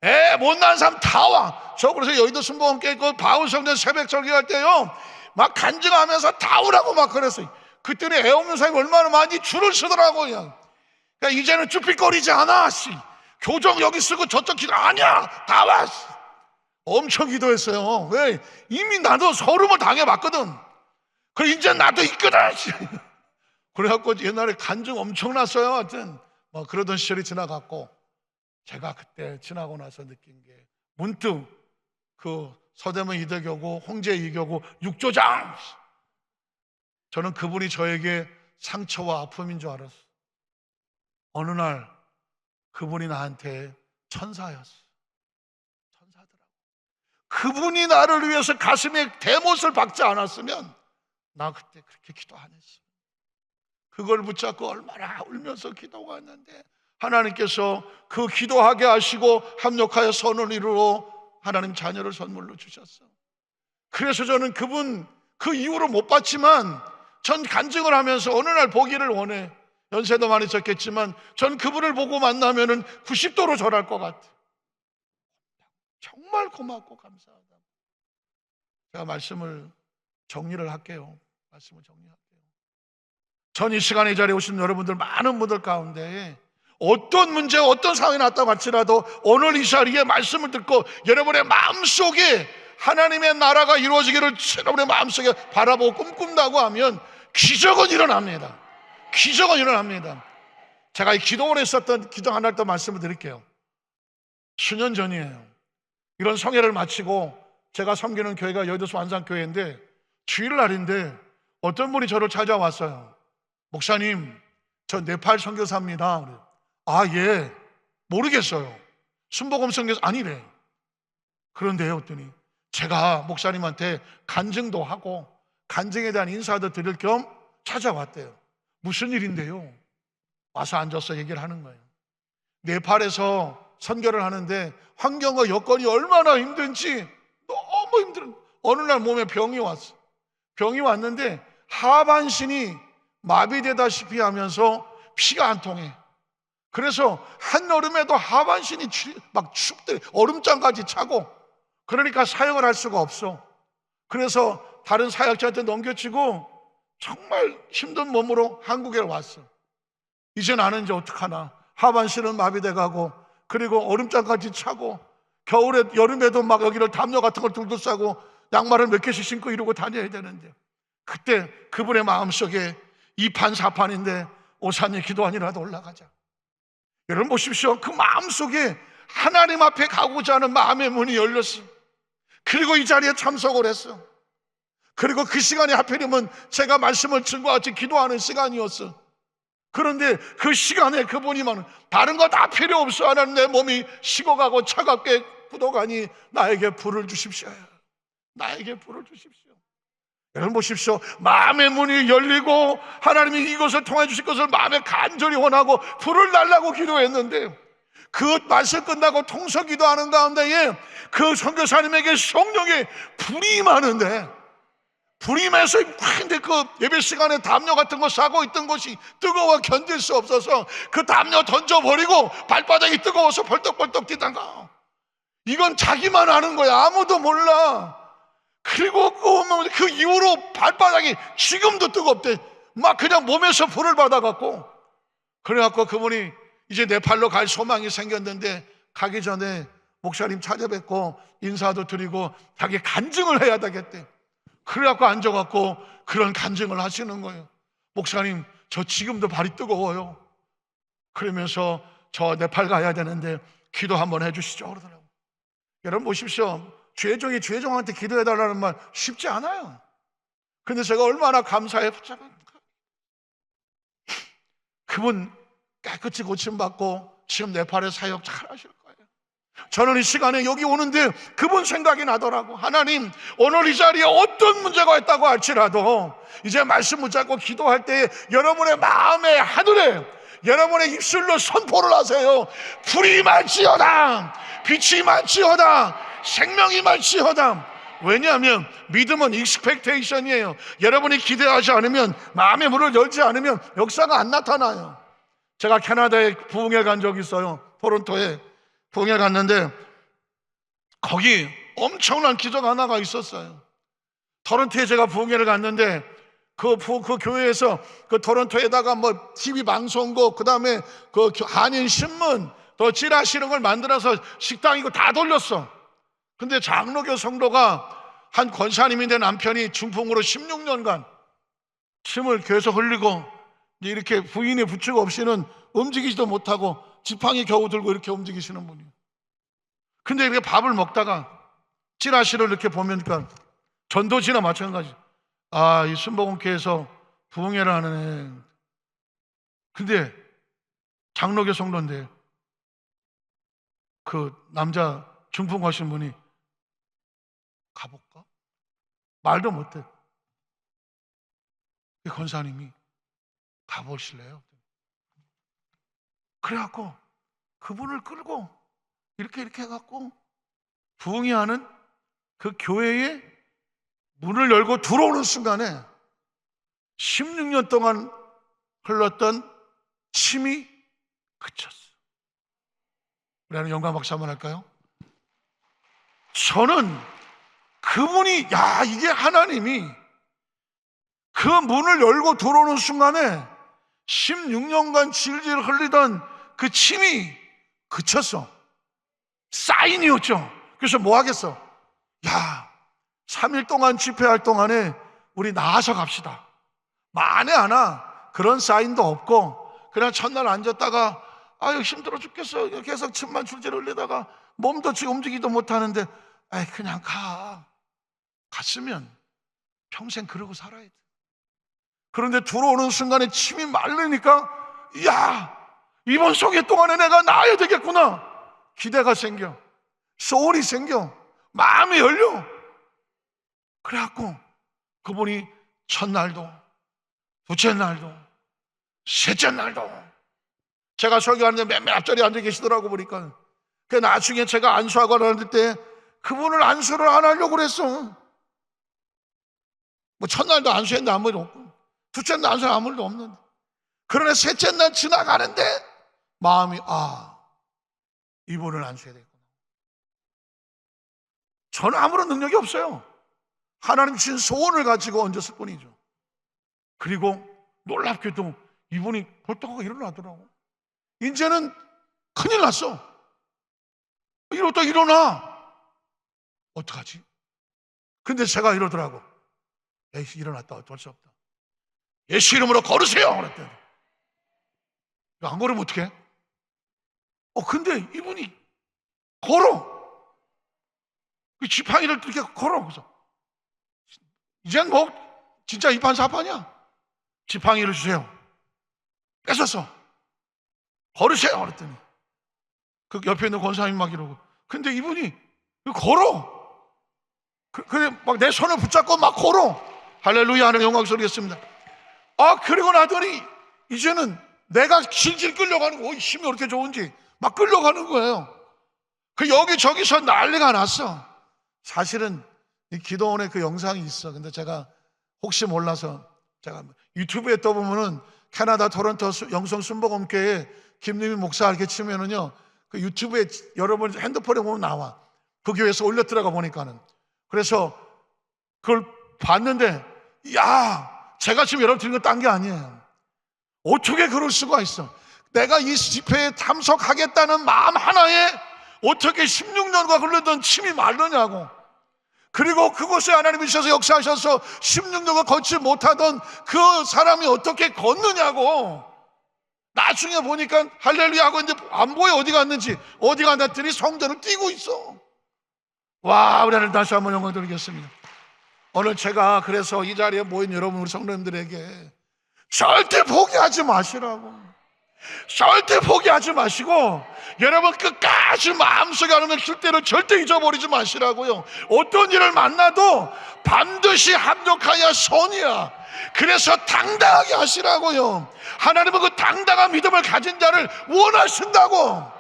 애 못난 사람 다 와. 저 그래서 여의도 순복음교회 그 바울성전 새벽 설교할 때요 막 간증하면서 다 오라고 막 그랬어요. 그때는 애 없는 사람이 얼마나 많이 줄을 서더라고요. 그러니까 이제는 쭈삣거리지 않아. 교정 여기 쓰고 저쪽 기도 아니야. 다 와. 엄청 기도했어요. 왜? 이미 나도 서름을 당해봤거든. 그래 이제 나도 있거든. 그래갖고 옛날에 간증 엄청 났어요. 하여튼 뭐 그러던 시절이 지나갔고, 제가 그때 지나고 나서 느낀 게 문득 그 서대문 이대교구 홍제 이교구 육조장, 저는 그분이 저에게 상처와 아픔인 줄 알았어. 어느 날 그분이 나한테 천사였어. 그분이 나를 위해서 가슴에 대못을 박지 않았으면 나 그때 그렇게 기도 안 했어. 그걸 붙잡고 얼마나 울면서 기도가 했는데 하나님께서 그 기도하게 하시고 합력하여 선을 이루어 하나님 자녀를 선물로 주셨어. 그래서 저는 그분 그 이후로 못 봤지만 전 간증을 하면서 어느 날 보기를 원해. 연세도 많이 졌겠지만 전 그분을 보고 만나면은 90도로 절할 것 같아. 정말 고맙고 감사하다. 제가 말씀을 정리를 할게요. 전 이 시간에 이 자리에 오신 여러분들 많은 분들 가운데 어떤 문제가 어떤 상황이 났다고 할지라도 오늘 이 자리에 말씀을 듣고 여러분의 마음속에 하나님의 나라가 이루어지기를 여러분의 마음속에 바라보고 꿈꾼다고 하면 기적은 일어납니다. 기적은 일어납니다. 제가 이 기도원에 있었던 기도 하나를 더 말씀을 드릴게요. 수년 전이에요. 이런 성회를 마치고 제가 섬기는 교회가 여의도수 완산교회인데 주일날인데 어떤 분이 저를 찾아왔어요. 목사님, 저 네팔 선교사입니다. 아, 예, 모르겠어요. 순복음 선교사 아니래. 그런데요, 했더니 제가 목사님한테 간증도 하고 간증에 대한 인사도 드릴 겸 찾아왔대요. 무슨 일인데요? 와서 앉아서 얘기를 하는 거예요. 네팔에서 선교를 하는데 환경과 여건이 얼마나 힘든지 너무 힘들어. 어느 날 몸에 병이 왔어. 병이 왔는데 하반신이 마비되다시피 하면서 피가 안 통해. 그래서 한여름에도 하반신이 막 춥대. 얼음장까지 차고. 그러니까 사역을 할 수가 없어. 그래서 다른 사역자한테 넘겨치고 정말 힘든 몸으로 한국에 왔어. 이제 나는 이제 어떡하나. 하반신은 마비돼가고 그리고 얼음장까지 차고 겨울에 여름에도 막 여기를 담요 같은 걸 둘둘 싸고 양말을 몇 개씩 신고 이러고 다녀야 되는데 그때 그분의 마음속에 2판 4판인데 오산이 기도원이라도 올라가자. 여러분 보십시오. 그 마음속에 하나님 앞에 가고자 하는 마음의 문이 열렸어. 그리고 이 자리에 참석을 했어. 그리고 그 시간이 하필이면 제가 말씀을 증거 같이 기도하는 시간이었어. 그런데 그 시간에 그분이만 다른 거 다 필요 없어. 하나님 내 몸이 식어가고 차갑게 굳어가니 나에게 불을 주십시오. 나에게 불을 주십시오. 여러분 보십시오. 마음의 문이 열리고 하나님이 이것을 통해 주실 것을 마음에 간절히 원하고 불을 달라고 기도했는데 그 말씀 끝나고 통서 기도하는 가운데에 그 선교사님에게 성령의 불이 임하는데 불이 임해서 근데 그 예배 시간에 담요 같은 거 싸고 있던 것이 뜨거워 견딜 수 없어서 그 담요 던져버리고 발바닥이 뜨거워서 벌떡벌떡 뛰다가 이건 자기만 아는 거야. 아무도 몰라. 그리고 그 이후로 발바닥이 지금도 뜨겁대. 막 그냥 몸에서 불을 받아갖고 그래갖고 그분이 이제 네팔로 갈 소망이 생겼는데 가기 전에 목사님 찾아뵙고 인사도 드리고 자기 간증을 해야 되겠대. 그래갖고 앉아갖고 그런 간증을 하시는 거예요. 목사님 저 지금도 발이 뜨거워요. 그러면서 저 네팔 가야 되는데 기도 한번 해주시죠 그러더라고요. 여러분 보십시오. 죄종이 죄종한테 기도해달라는 말 쉽지 않아요. 근데 제가 얼마나 감사해. 그분 깨끗이 고침받고 지금 네팔에 사역 잘 하실 거예요. 저는 이 시간에 여기 오는데 그분 생각이 나더라고. 하나님 오늘 이 자리에 어떤 문제가 있다고 할지라도 이제 말씀 붙잡고 기도할 때 여러분의 마음의 하늘에 여러분의 입술로 선포를 하세요. 불이 임할지어다. 빛이 임할지어다. 생명이 임할지어다. 왜냐하면 믿음은 익스펙테이션이에요. 여러분이 기대하지 않으면 마음의 문을 열지 않으면 역사가 안 나타나요. 제가 캐나다에 부흥회 간 적이 있어요. 토론토에 부흥회 갔는데 거기 엄청난 기적 하나가 있었어요. 토론토에 제가 부흥회를 갔는데 그 교회에서 그 토론토에다가 뭐 TV 방송국 그다음에 그 한인 신문 또 찌라시 이런 걸 만들어서 식당이고 다 돌렸어. 근데 장로교 성도가 한 권사님인데 남편이 중풍으로 16년간 침을 계속 흘리고 이렇게 부인이 부추가 없이는 움직이지도 못하고 지팡이 겨우 들고 이렇게 움직이시는 분이에요. 근데 이렇게 밥을 먹다가 찌라시를 이렇게 보니까 전도지나 마찬가지. 아, 이 순복음교회에서 부흥회를 하는 애. 근데 장로교 성도인데 그 남자 중풍 하신 분이 가볼까? 말도 못해. 그 권사님이 가보실래요? 그래갖고 그분을 끌고 이렇게 해갖고 부흥회하는 그 교회의 문을 열고 들어오는 순간에 16년 동안 흘렀던 침이 그쳤어. 우리 하는 영광 박수 한번 할까요? 저는 그분이, 이게 하나님이 그 문을 열고 들어오는 순간에 16년간 질질 흘리던 그 침이 그쳤어. 사인이었죠. 그래서 뭐 하겠어? 3일 동안 집회할 동안에 우리 나와서 갑시다. 만에 하나 그런 사인도 없고 그냥 첫날 앉았다가 힘들어 죽겠어. 계속 침만 줄줄 흘리다가 몸도 지금 움직이지도 못하는데 그냥 갔으면 평생 그러고 살아야 돼. 그런데 들어오는 순간에 침이 마르니까 이번 소개 동안에 내가 나아야 되겠구나. 기대가 생겨, 소원이 생겨, 마음이 열려. 그래갖고 그분이 첫날도 둘째 날도 셋째 날도 제가 설교하는데 맨 앞자리에 앉아 계시더라고. 보니까 그 나중에 제가 안수하고 나올 때 그분을 안수를 안 하려고 그랬어. 뭐 첫날도 안수했는데 아무 일 없고 둘째 날 안수는 아무 일도 없는데, 그러나 셋째 날 지나가는데 마음이 이분을 안수해야 되겠구나. 저는 아무런 능력이 없어요. 하나님 주신 소원을 가지고 얹었을 뿐이죠. 그리고 놀랍게도 이분이 벌떡하고 일어나더라고. 이제는 큰일 났어. 이러다 일어나. 어떡하지? 근데 제가 이러더라고. 일어났다. 어쩔 수 없다. 예수 이름으로 걸으세요. 그랬더니 안 걸으면 어떡해? 근데 이분이 걸어. 그 지팡이를 이렇게 걸어. 그래서 이젠 뭐 진짜 이판사판이야. 지팡이를 주세요. 뺏었어. 걸으세요. 그랬더니 그 옆에 있는 권사님이 막 이러고, 근데 이분이 걸어. 그래 막 내 손을 붙잡고 막 걸어. 할렐루야 하는 영광 소리겠습니다. 그리고 나더니 이제는 내가 질질 끌려가는 거. 힘이 어떻게 좋은지 막 끌려가는 거예요. 그 여기저기서 난리가 났어. 사실은 이 기도원에 그 영상이 있어. 근데 제가 혹시 몰라서 제가 유튜브에 떠보면은 캐나다 토론토 영성 순복음교회 김유민 목사 이렇게 치면은요, 그 유튜브에 여러분 핸드폰에 보면 나와. 그 교회에서 올렸더라고 보니까는. 그래서 그걸 봤는데 제가 지금 여러분 드린 건 딴 게 아니에요. 어떻게 그럴 수가 있어? 내가 이 집회에 참석하겠다는 마음 하나에 어떻게 16년과 흘렀던 침이 마르냐고. 그리고 그곳에 하나님이 주셔서 역사하셔서 16년과 걷지 못하던 그 사람이 어떻게 걷느냐고. 나중에 보니까 할렐루야 하고 있는데 안 보여. 어디 갔는지. 어디 갔더니 성전을 뛰고 있어. 와, 우리 하나님 다시 한번 영광 드리겠습니다. 오늘 제가 그래서 이 자리에 모인 여러분, 우리 성도님들에게 절대 포기하지 마시라고. 절대 포기하지 마시고 여러분 끝까지 마음속에 하는 실대로 절대 잊어버리지 마시라고요. 어떤 일을 만나도 반드시 합력하여 선이야. 그래서 당당하게 하시라고요. 하나님은 그 당당한 믿음을 가진 자를 원하신다고.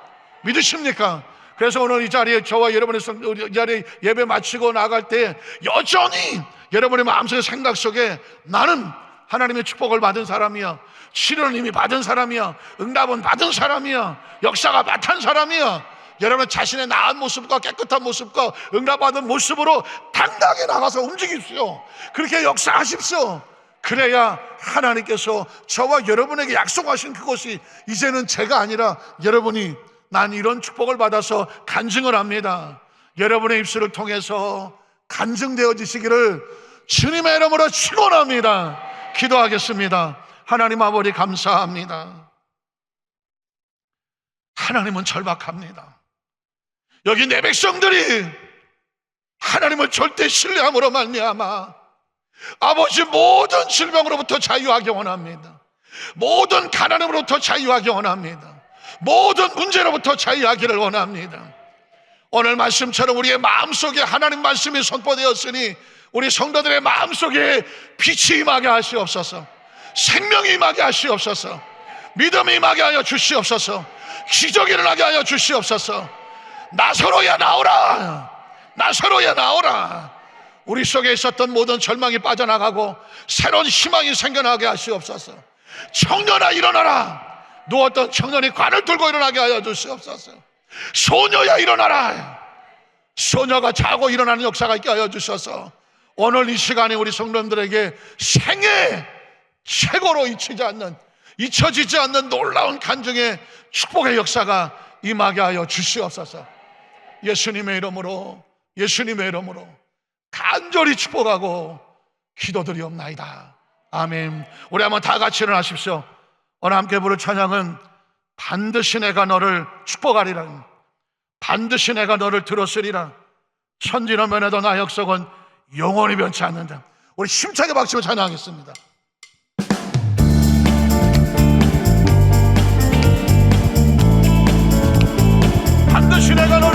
믿으십니까? 그래서 오늘 이 자리에 저와 여러분의 이 자리에 예배 마치고 나갈 때 여전히 여러분의 마음속의 생각 속에 나는 하나님의 축복을 받은 사람이야, 치료는 이미 받은 사람이야, 응답은 받은 사람이야, 역사가 나타난 사람이야. 여러분 자신의 나은 모습과 깨끗한 모습과 응답받은 모습으로 당당하게 나가서 움직이십시오. 그렇게 역사하십시오. 그래야 하나님께서 저와 여러분에게 약속하신 그것이 이제는 제가 아니라 여러분이 난 이런 축복을 받아서 간증을 합니다. 여러분의 입술을 통해서 간증되어지시기를 주님의 이름으로 축원합니다. 기도하겠습니다. 하나님 아버지 감사합니다. 하나님은 절박합니다. 여기 내 백성들이 하나님을 절대 신뢰함으로 말미암아 아버지 모든 질병으로부터 자유하게 원합니다. 모든 가난으로부터 자유하게 원합니다. 모든 문제로부터 자유하기를 원합니다. 오늘 말씀처럼 우리의 마음속에 하나님 말씀이 선포되었으니 우리 성도들의 마음속에 빛이 임하게 하시옵소서. 생명이 임하게 하시옵소서. 믿음이 임하게 하여 주시옵소서. 기적이 일어나게 하여 주시옵소서. 나사로야 나오라. 나사로야 나오라. 우리 속에 있었던 모든 절망이 빠져나가고 새로운 희망이 생겨나게 하시옵소서. 청년아 일어나라. 누웠던 청년이 관을 들고 일어나게 하여 주시옵소서. 소녀야 일어나라. 소녀가 자고 일어나는 역사가 있게 하여 주셔서 오늘 이 시간에 우리 성도님들에게 생애 최고로 잊혀지지 않는 놀라운 간증의 축복의 역사가 임하게 하여 주시옵소서. 예수님의 이름으로 간절히 축복하고 기도드리옵나이다. 아멘. 우리 한번 다 같이 일어나십시오. 오늘 함께 부를 찬양은 반드시 내가 너를 축복하리라. 반드시 내가 너를 들었으리라. 천지는 면해도 나의 약속은 영원히 변치 않는다. 우리 힘차게 박수로 찬양하겠습니다. 반드시 내가 너를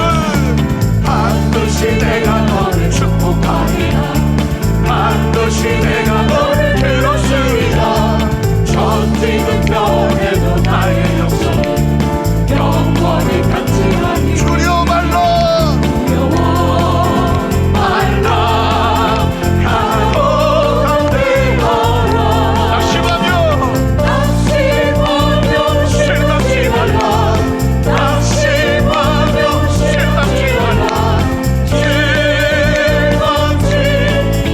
축복하리라. 반드시 내가 너를 들었으리라. 천지는 변해도 나의 약속은 영원히 변치 않으리. 두려워 말라 강하고 담대하라. 낙심하며 실망치 말라. 낙심하며 실망치 말라. 실망치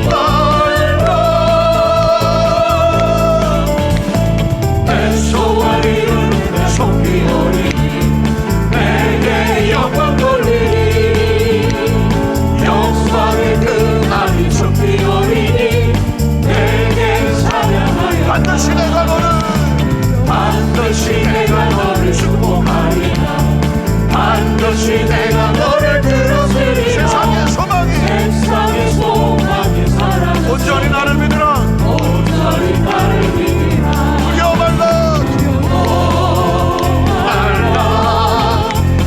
말라. 내 소원 이루는 내 속이 어리니 내게 영광 돌리니. 영광의 그 날이 속이 어리니 내게 찬양하여. 반드시 내가 너를 축복하리라. 반드시 내가 너를 들었으리라. 세상의 소망이 사라졌어. 온전히 나를 믿으라. 온전히 나를 믿으라. 두려워 말라.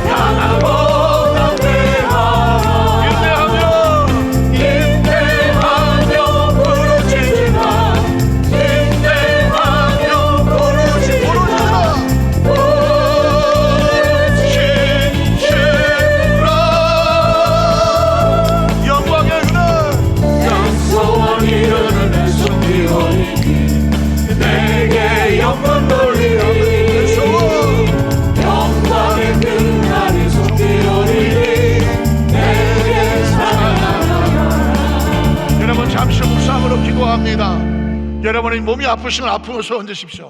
강하고 담대하라. 인내하며 부르짖으라. 인내하며 부르짖으라. 영광의 그날 약소원 이루는 내 손이 어리니 내게 영광 돌리리. 영광의 그날이 손이 어리니 내게 찬양하라. 여러분 잠시 묵상으로 기도합니다. 여러분의 몸이 아프시면 아픔을 손드십시오.